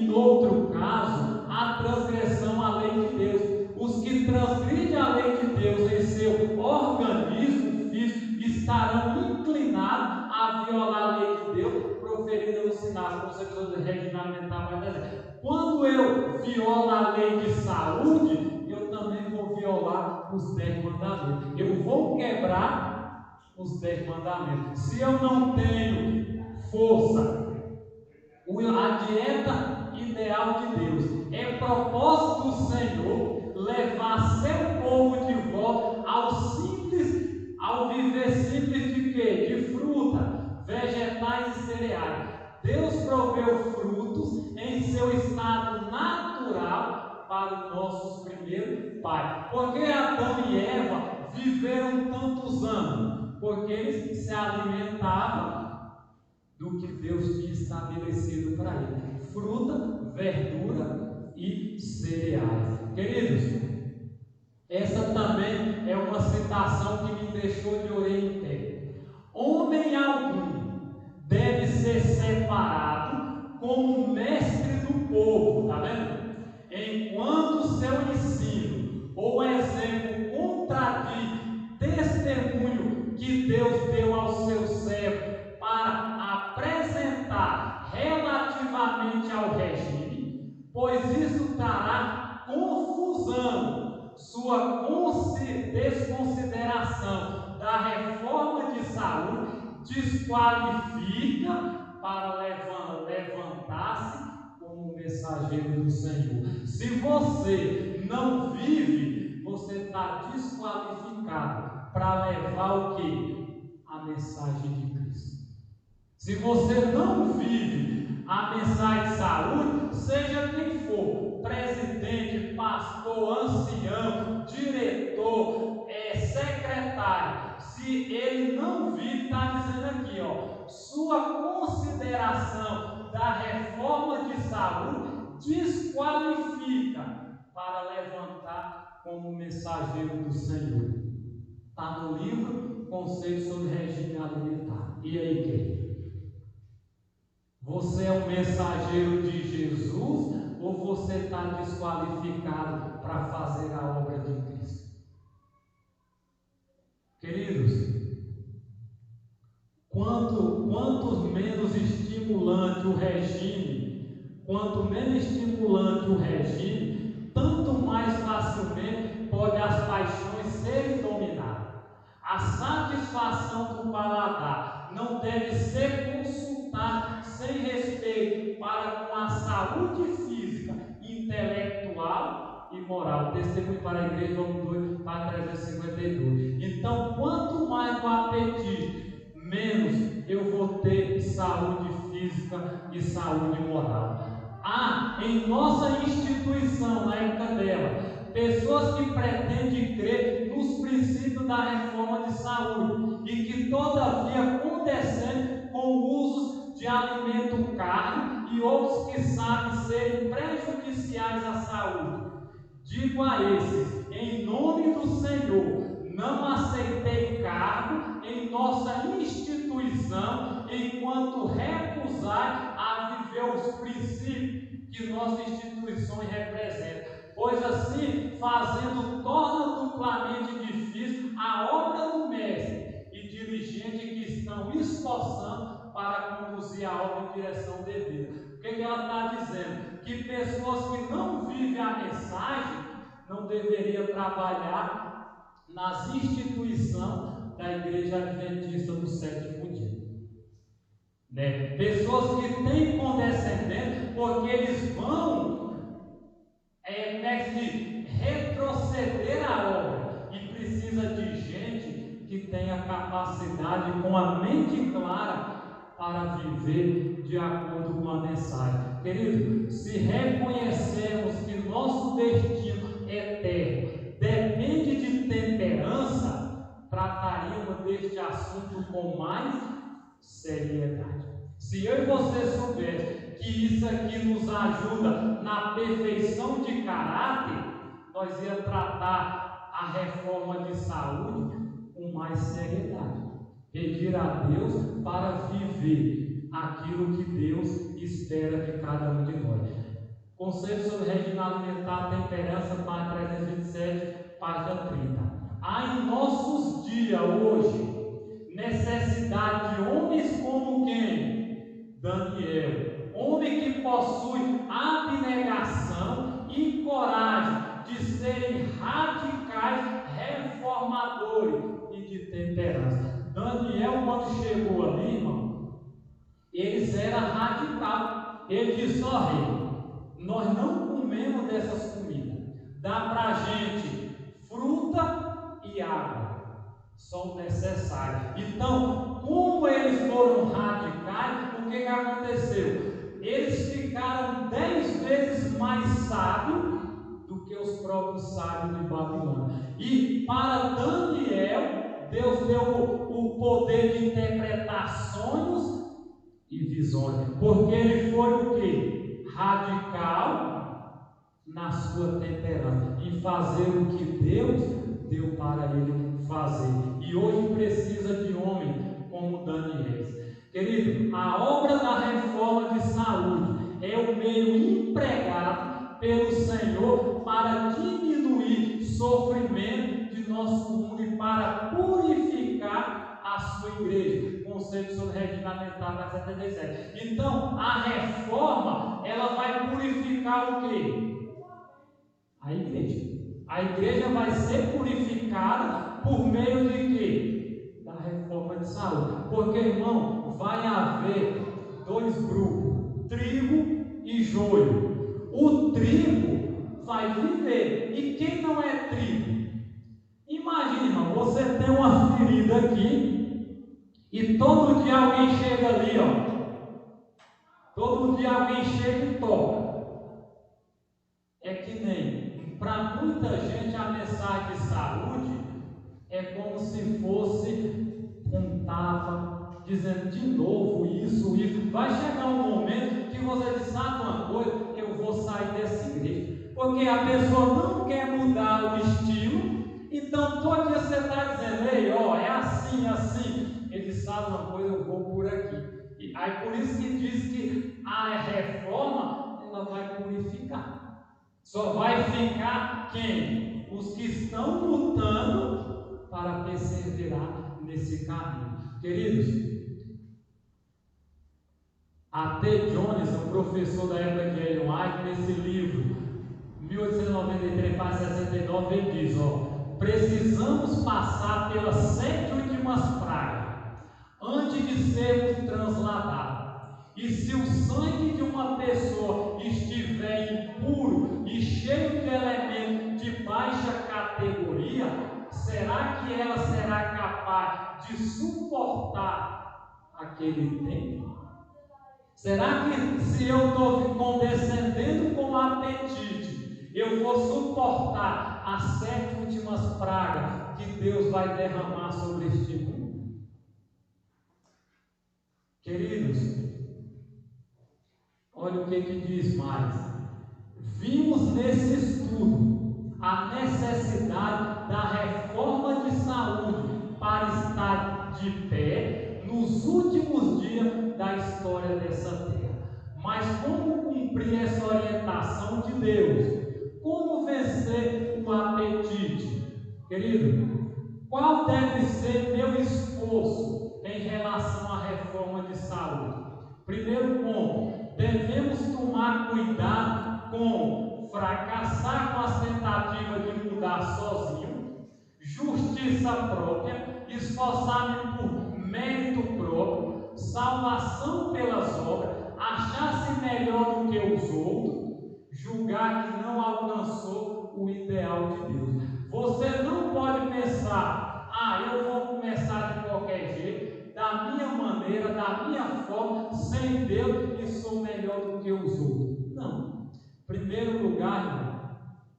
Speaker 2: No outro caso, a transgressão à lei de Deus. Os que transgridem a lei de Deus em seu organismo físico estarão inclinados a violar a lei de Deus, proferida no sinal, como você precisa regimentar mais dizer. Quando eu violo a lei de saúde, eu também vou violar os 10 mandamentos. Eu vou quebrar os 10 mandamentos. Se eu não tenho força, a dieta ideal de Deus é propósito do Senhor levar seu povo de volta ao viver simples de quê? De fruta, vegetais e cereais. Deus proveu frutos em seu estado natural para os nossos primeiros pais. Por que Adão e Eva viveram tantos anos? Porque eles se alimentavam do que Deus tinha estabelecido para ele: fruta, verdura e cereais. Queridos, essa também é uma citação que me deixou de orelha em pé. Homem algum deve ser separado como mestre do povo, está vendo? Enquanto seu ensino ou exemplo contradiz testemunho que Deus deu ao seu servo para apresentar relativamente ao regime, pois isso trará confusão, sua desconsideração da reforma de saúde desqualifica para levantar-se como mensageiro do Senhor. Se você não vive, você está desqualificado para levar o quê? A mensagem de Cristo. Se você não vive a mensagem de saúde, seja quem for, presidente, pastor, ancião, diretor, secretário, se ele não vive vídeo está dizendo aqui, ó, sua consideração da reforma de saúde desqualifica para levantar como mensageiro do Senhor. Está no livro Conceito sobre Regime Alimentar. E aí, querido? Você é um mensageiro de Jesus ou você está desqualificado para fazer a obra de Cristo? Queridos, quanto menos estimulante o regime, quanto menos estimulante o regime, tanto mais facilmente pode as paixões serem dominadas. A satisfação do paladar não deve ser consultada sem respeito para com a saúde física, intelectual e moral. Testemunho para a igreja, volume 2, página 352. Então, quanto mais o apetite, menos eu vou ter saúde física e saúde moral. Em nossa instituição, na época dela, pessoas que pretendem crer nos princípios da reforma de saúde e que todavia condescendem com usos de alimento caro e outros que sabem serem prejudiciais à saúde. Digo a esses, em nome do Senhor, não aceitei cargo em nossa instituição enquanto recusar a viver os princípios que nossas instituições representam, pois assim, fazendo torna duplamente difícil a obra do mestre e dirigente que estão esforçando para conduzir a obra em direção devida. O que ela está dizendo? Que pessoas que não vivem a mensagem não deveriam trabalhar nas instituições da Igreja Adventista do Sétimo Dia. Pessoas que têm condescendência, porque eles vão retroceder a obra e precisa de gente que tenha capacidade, com a mente clara, para viver de acordo com a mensagem. Querido, se reconhecermos que nosso destino eterno depende de temperança, trataríamos deste assunto com mais seriedade. Se eu e você soubesse que isso aqui nos ajuda na perfeição de caráter, nós ia tratar a reforma de saúde com mais seriedade. Pedir a Deus para viver aquilo que Deus espera de cada um de nós. Conceito sobre regime alimentar, temperança, página 327, página 30. Há em nossos dias hoje necessidade de homens como quem? Daniel, homem que possui abnegação e coragem de serem radicais, reformadores e de temperança. Daniel, quando chegou ali, irmão, eles eram radicais. Ele disse: ó rei, nós não comemos dessas comidas, dá para a gente fruta e água, são necessários. Então, como eles foram radicais, o que aconteceu? Eles ficaram 10 vezes mais sábios do que os próprios sábios de Babilônia. E para Daniel, Deus deu o poder de interpretar sonhos e visões, porque ele foi o quê? Radical na sua temperança, em fazer o que Deus deu para ele fazer. E hoje precisa de homem como Daniel. Querido, a obra da reforma de saúde é o meio empregado pelo Senhor para diminuir sofrimento de nosso mundo e para purificar a sua igreja. Conceito sobre regime alimentar, 77. Então, a reforma, ela vai purificar o quê? A igreja. A igreja vai ser purificada por meio de quê? Da reforma de saúde. Porque, irmão, vai haver dois grupos, trigo e joio. O trigo vai viver. E quem não é trigo? Imagina, irmão, você tem uma ferida aqui e todo dia alguém chega ali, ó. Todo dia alguém chega e toca. É que nem, para muita gente, a mensagem de saúde é como se fosse contava, dizendo de novo isso. Vai chegar um momento que você diz: sabe uma coisa, eu vou sair dessa igreja, porque a pessoa não quer mudar o estilo. Então todo dia você está dizendo: ei, ó, é assim, assim. Ele sabe uma coisa, eu vou por aqui. E aí por isso que diz que a reforma, ela vai purificar. Só vai ficar quem? Os que estão lutando para perseverar nesse caminho. Queridos, A.T. Jones, um professor da época de Ellen White, nesse livro 1893/69, ele diz: precisamos passar pelas 7 últimas pragas antes de sermos transladados. E se o sangue de uma pessoa estiver impuro e cheio de elementos de baixa categoria, será que ela será capaz de suportar aquele tempo? Será que se eu estou condescendendo com o apetite, eu vou suportar as 7 últimas pragas que Deus vai derramar sobre este mundo? Queridos, olha o que diz mais. Vimos nesse estudo a necessidade da reforma de saúde para estar de pé nos últimos dias da história dessa terra. Mas como cumprir essa orientação de Deus? Como vencer o apetite? Querido, qual deve ser meu esforço em relação à reforma de saúde? Primeiro ponto, devemos tomar cuidado com fracassar com as tentativas de mudar sozinho, justiça própria, esforçar-me por mérito próprio, salvação pelas obras, achar-se melhor do que os outros, julgar que não alcançou o ideal de Deus. Você não pode pensar: eu vou começar de qualquer jeito, da minha maneira, da minha forma, sem Deus, e sou melhor do que os outros. Não. Primeiro lugar, irmão,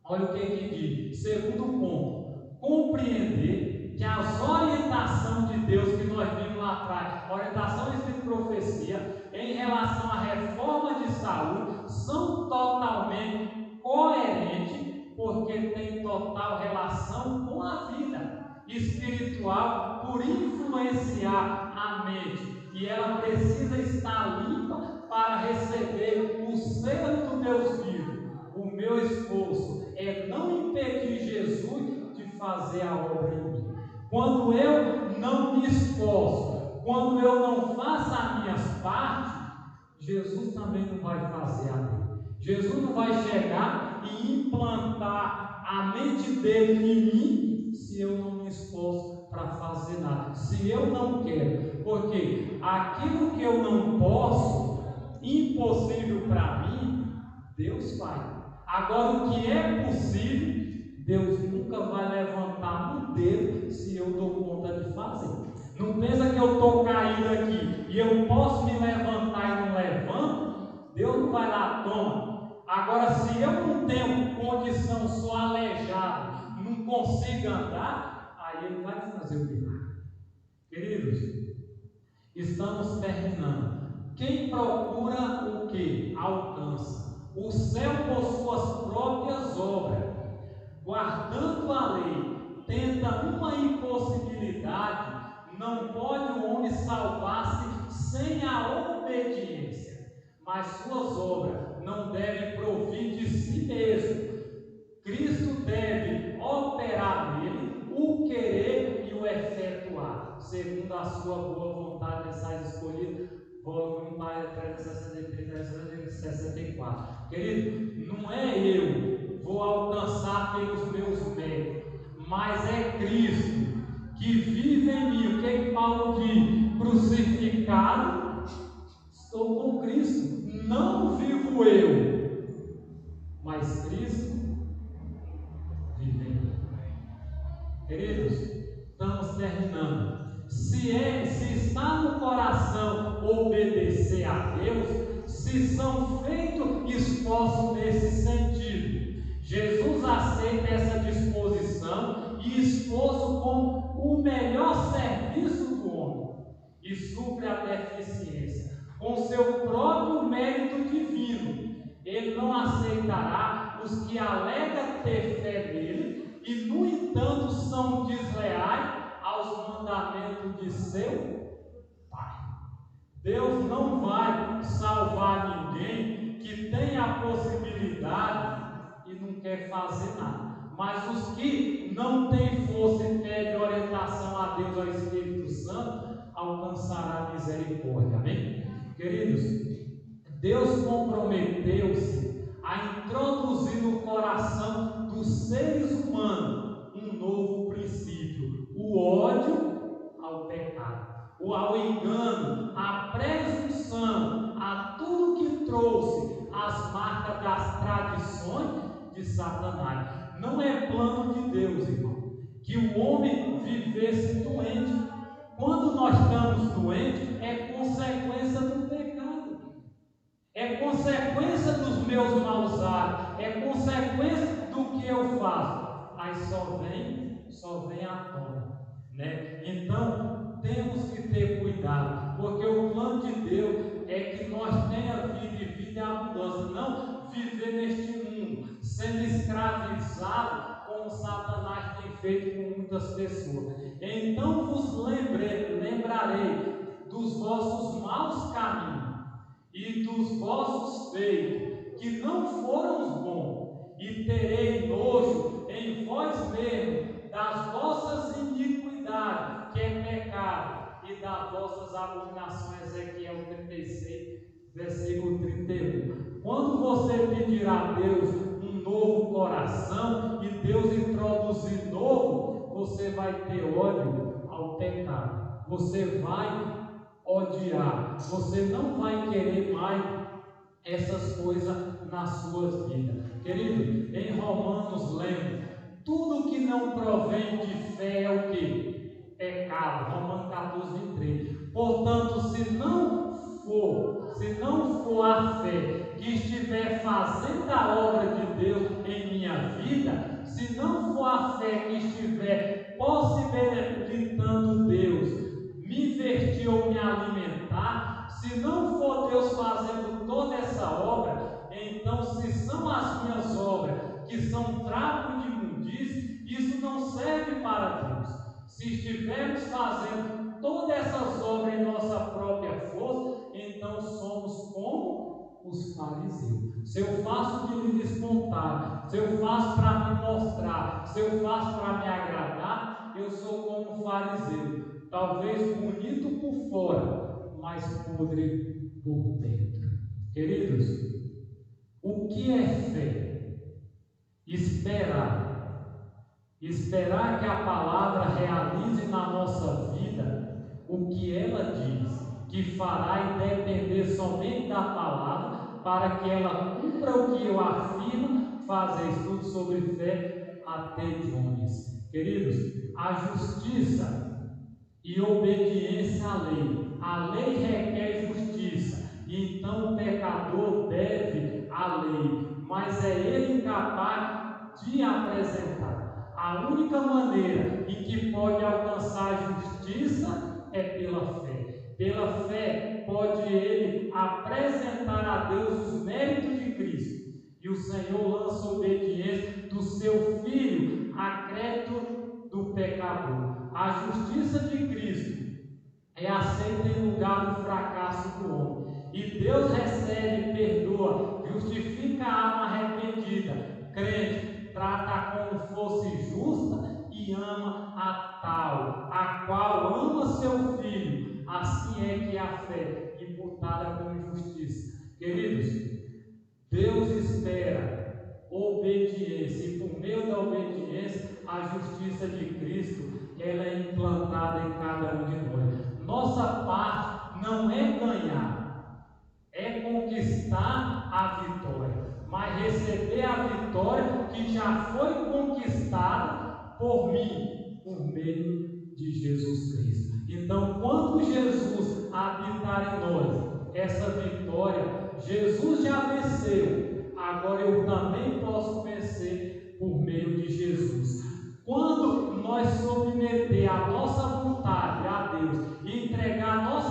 Speaker 2: olha o que diz. Segundo ponto, compreender que as orientações de Deus que nós vimos lá atrás, orientações de profecia, em relação à reforma de saúde, são totalmente coerentes, porque tem total relação com a vida espiritual, por influenciar a mente, e ela precisa estar limpa para receber o selo do Deus vivo. O meu esforço é não impedir Jesus de fazer a obra em mim. Quando eu não me esforço, quando eu não faço as minhas partes, Jesus também não vai fazer a dele. Jesus não vai chegar e implantar a mente dele em mim se eu não me esforço para fazer nada, se eu não quero, porque aquilo que eu não posso, impossível para mim, Deus faz. Agora, o que é possível, Deus nunca vai levantar um dedo se eu dou conta de fazer. Não pensa que eu estou caído aqui e eu posso me levantar e não levanto. Deus não vai lá: toma. Agora, se eu não tenho condição, sou aleijado, não consigo andar, aí Ele vai fazer o milagre. Queridos, estamos terminando. Quem procura o que? Alcança. O céu por suas próprias obras, guardando a lei, tenta uma impossibilidade. Não pode o homem salvar-se sem a obediência, mas suas obras não devem provir de si mesmo. Cristo deve operar nele o querer e o efetuar, segundo a sua boa vontade, mensagem escolhida, volume 363-364. Querido, não é eu vou alcançar pelos meus méritos, mas é Cristo que vive em mim. O que Paulo diz? Crucificado, estou com Cristo. Não vivo eu, mas Cristo vive em mim. Queridos, estamos terminando. Se está no coração obedecer a Deus, se são feitos esforços nesse sentido, Jesus aceita essa disposição e esforço como o melhor serviço do homem. e supre a deficiência com seu próprio mérito divino, ele não aceitará os que alegam ter fé nele e, no entanto, são desleais aos mandamentos de seu Pai. Deus não vai salvar ninguém que tem a possibilidade e não quer fazer nada. Mas os que não têm força e pedem orientação a Deus, ao Espírito Santo, alcançará misericórdia. Amém? Queridos, Deus comprometeu-se a introduzir no coração dos seres humanos um novo princípio: o ódio ao pecado, ao engano, à presunção, a tudo que trouxe as marcas das tradições de Satanás. Não é plano de Deus, irmão, que o homem vivesse doente. Quando nós estamos doentes, é consequência do pecado, é consequência dos meus maus hábitos, é consequência do que eu faço. Mas só vem à tona, né? Então, temos que ter cuidado, porque o plano de Deus é que nós tenhamos vida e vida em abundância, não viver neste mundo sendo escravizado como Satanás tem feito com muitas pessoas. Então vos lembrarei dos vossos maus caminhos e dos vossos feitos, que não foram bons, e terei nojo em vós mesmos das vossas iniquidades, que é pecado, e das vossas abominações. Ezequiel 36, versículo 31. Quando você pedir a Deus um novo coração e Deus introduzir novo, você vai ter ódio ao pecado, você vai odiar, você não vai querer mais essas coisas na sua vida. Querido, em Romanos lembra, tudo que não provém de fé é o que? Pecado. Romanos 14, 23. Portanto, se não for a fé que estiver fazendo a obra de Deus em minha vida, se não for a fé que estiver possibilitando Deus me vestir ou me alimentar, se não for Deus fazendo toda essa obra, então, se são as minhas obras que são trapo de imundície, isso não serve para Deus. Se estivermos fazendo todas essas obras em nossa própria força, então somos como os fariseus. Se eu faço de livre espontâneo, se eu faço para me mostrar, se eu faço para me agradar, eu sou como um fariseu, talvez bonito por fora, mas podre por dentro. Queridos, o que é fé? Esperar que a palavra realize na nossa vida o que ela diz que fará, e depender somente da palavra para que ela cumpra o que eu afirmo. Fazer estudo sobre fé até de homens. Queridos, a justiça e obediência à lei. A lei requer justiça, e então o pecador deve à lei, mas é ele incapaz de apresentar. A única maneira em que pode alcançar a justiça é pela fé. Pela fé pode ele apresentar a Deus os méritos de Cristo, e o Senhor lança a obediência do seu Filho a crédito do pecador. A justiça de Cristo é aceita em lugar do fracasso do homem, e Deus recebe, perdoa, justifica a alma arrependida, crente, trata como fosse justa e ama a tal, a qual ama seu Filho. Assim é que a fé imputada como justiça. Queridos, Deus espera obediência, e por meio da obediência a justiça de Cristo ela é implantada em cada um de nós. Nossa parte não é ganhar, é conquistar a vitória, mas receber a vitória que já foi conquistada por mim, por meio de Jesus Cristo. Então, quando Jesus habitar em nós essa vitória, Jesus já venceu, agora eu também posso vencer por meio de Jesus. Quando nós submeter a nossa vontade a Deus e entregar a nossa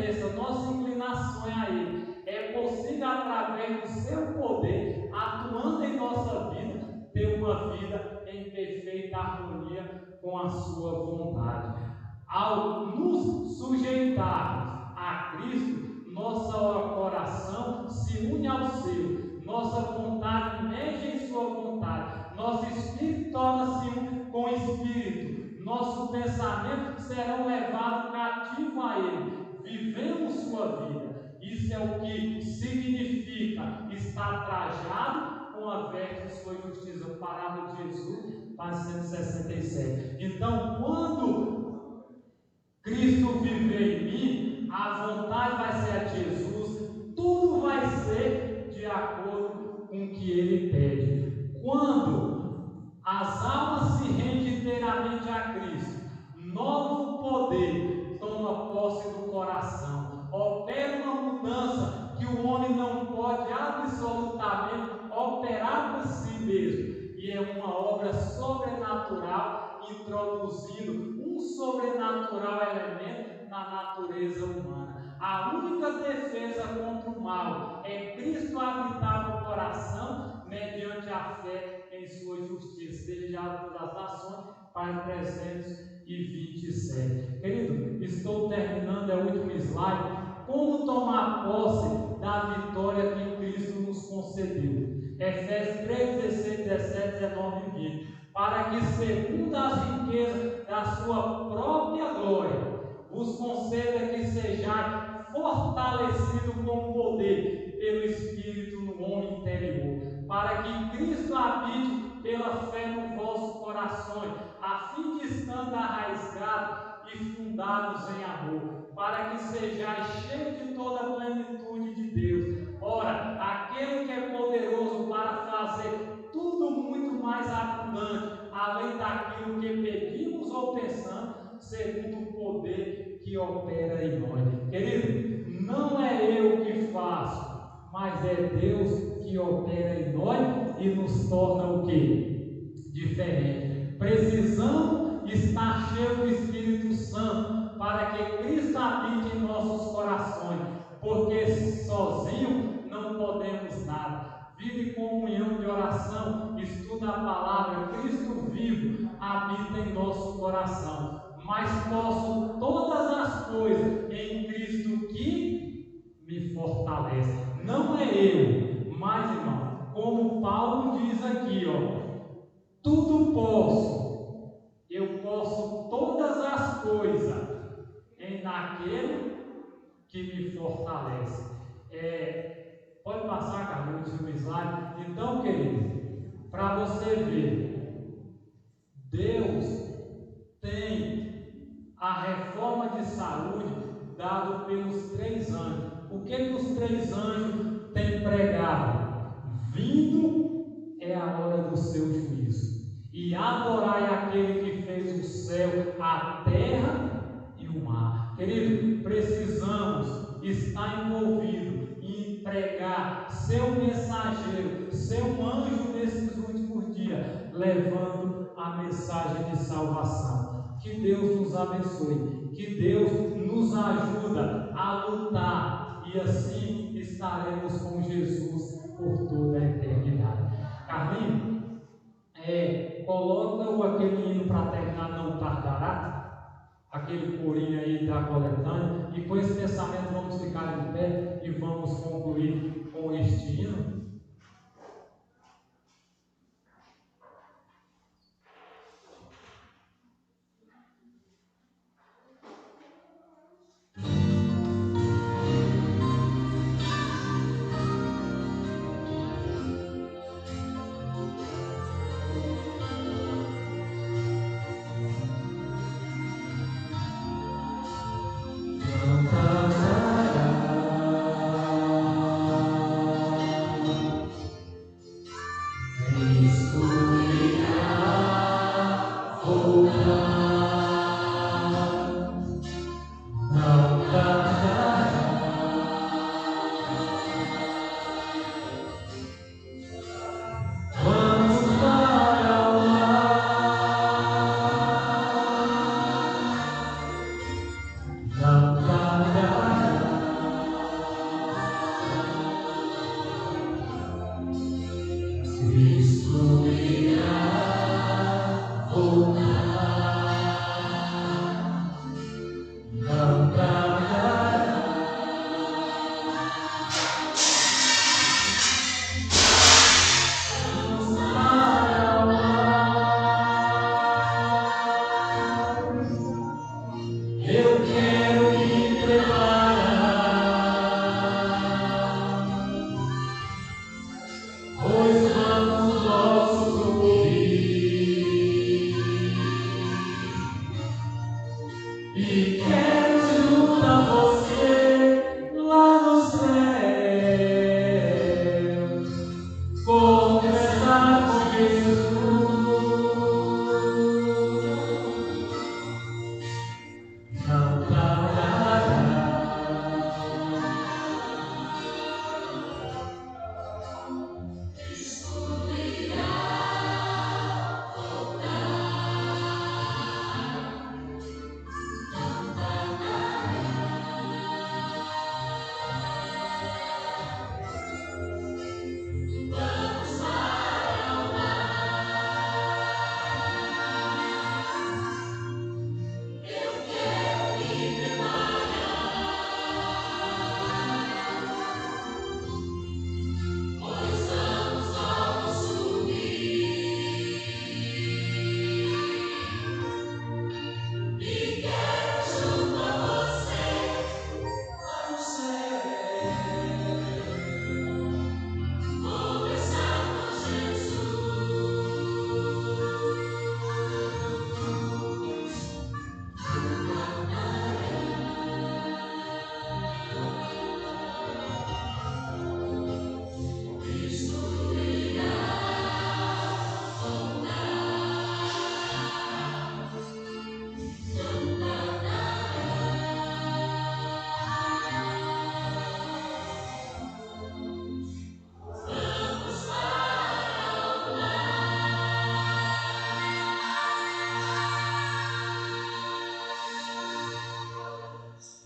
Speaker 2: dependência, nossa inclinação é a Ele, é possível através do seu poder, atuando em nossa vida, ter uma vida em perfeita harmonia com a sua vontade. Ao nos sujeitarmos a Cristo, nosso coração se une ao seu, nossa vontade mexe em sua vontade, nosso espírito torna-se um com o espírito, nosso pensamento serão levados cativo a Ele, vivemos sua vida. Isso é o que significa estar trajado com a veste de sua justiça. Parábola de Jesus, página 167. Então, quando Cristo viver em mim, a vontade vai ser a de Jesus, tudo vai ser de acordo com o que Ele pede. Quando as almas se rendem inteiramente a Cristo, novo poder toma posse do coração, opera uma mudança que o homem não pode absolutamente operar por si mesmo, e é uma obra sobrenatural, introduzindo um sobrenatural elemento na natureza humana. A única defesa contra o mal é Cristo habitar no coração mediante a fé em sua justiça. Desejado das nações, página 327. Querido, estou terminando, é o último slide. Como tomar posse da vitória que Cristo nos concedeu? Efésios 3, 16, 17, 19 e 20. Para que, segundo as riquezas da sua própria glória, vos conceda que sejais fortalecido com poder pelo Espírito no homem interior, para que Cristo habite pela fé no vossos corações, a fim de estando arraigados e fundados em amor, para que sejais cheios de toda a plenitude de Deus. Ora, aquele que é poderoso para fazer tudo muito mais abundante, além daquilo que pedimos ou pensamos, segundo o poder que opera em nós. Querido, não é eu que faço, mas é Deus que opera em nós e nos torna o quê? Diferente. Precisamos estar cheios do Espírito Santo para que Cristo habite em nossos corações, porque sozinho não podemos nada. Vive comunhão de oração, estuda a palavra, Cristo vivo habita em nosso coração. Mas posso todas as coisas em Cristo que me fortalece. Não é eu, mas, irmão, como Paulo diz aqui, tudo posso, eu posso todas as coisas em naquele que me fortalece. Pode passar, Carlos, o último slide. Então, querido, para você ver, Deus tem a reforma de saúde dado pelos 3 anjos. O que os 3 anjos têm pregado? Vindo é a hora do seu juízo, e adorai aquele que fez o céu, a terra e o mar. Querido, precisamos estar envolvidos em pregar, ser um mensageiro, ser um anjo nesses últimos dias, levando a mensagem de salvação. Que Deus nos abençoe, que Deus nos ajuda a lutar, e assim estaremos com Jesus por toda a eternidade. Carlinhos, coloca aquele hino para terminar, não tardará, aquele corinho aí da coletânea, e com esse pensamento vamos ficar de pé e vamos concluir com este hino. Cristo irá voltar. Não tardará. Vamos para o mar. Eu quero me preparar, pois vamos logo subir. E quero junto a você lá nos céus conversar com Jesus. Não tardará.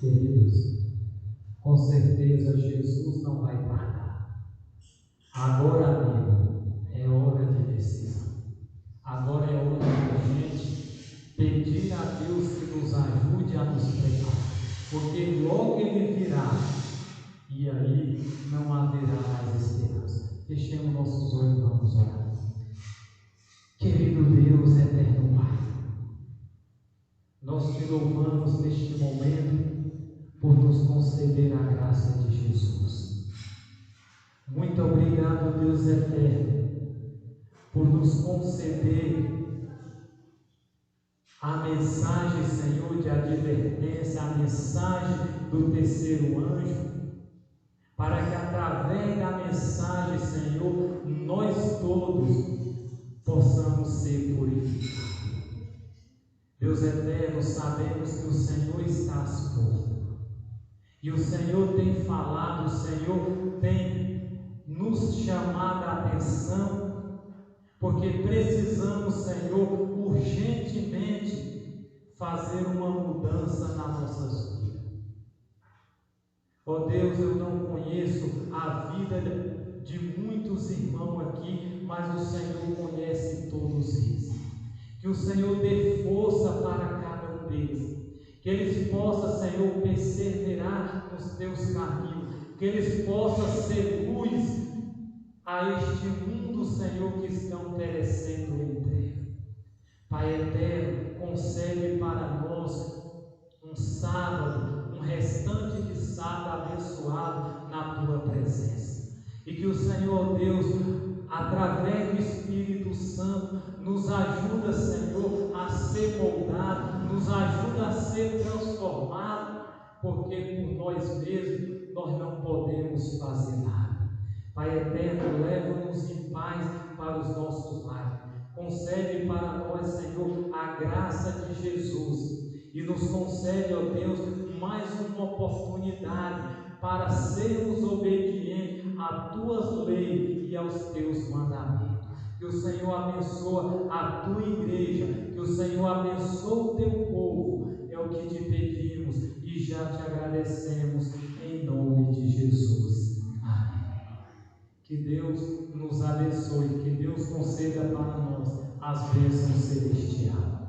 Speaker 2: Queridos, com certeza Jesus não vai tardar. Agora, amigo, é hora de decisão. Agora é hora de a gente pedir a Deus que nos ajude a nos preparar, porque logo Ele virá e aí não haverá mais esperança. Fechemos nossos olhos e vamos orar. Querido Deus, eterno Pai, nós te louvamos neste momento por nos conceder a graça de Jesus. Muito obrigado, Deus eterno, por nos conceder a mensagem, Senhor, de advertência, a mensagem do terceiro anjo, para que através da mensagem, Senhor, nós todos possamos ser purificados. Deus eterno, sabemos que o Senhor está às portas. E o Senhor tem falado, o Senhor tem nos chamado a atenção, porque precisamos, Senhor, urgentemente fazer uma mudança nas nossas vidas. Ó Deus, eu não conheço a vida de muitos irmãos aqui, mas o Senhor conhece todos eles. Que o Senhor dê força para cada um deles. Que eles possam, Senhor, perseverar nos teus caminhos, que eles possam ser luz a este mundo, Senhor, que estão perecendo em treva. Pai eterno, concede para nós um sábado, um restante de sábado abençoado na tua presença. E que o Senhor Deus, através do Espírito Santo, nos ajuda, Senhor, a ser moldado, nos ajuda a ser transformado, porque por nós mesmos nós não podemos fazer nada. Pai eterno, leva-nos em paz para os nossos lares. Concede para nós, Senhor, a graça de Jesus e nos concede, ó Deus, mais uma oportunidade para sermos obedientes às tuas leis e aos teus mandamentos. Que o Senhor abençoe a tua igreja, que o Senhor abençoe o teu povo, é o que te pedimos e já te agradecemos em nome de Jesus. Amém. Que Deus nos abençoe. conceda para nós as bênçãos celestiais.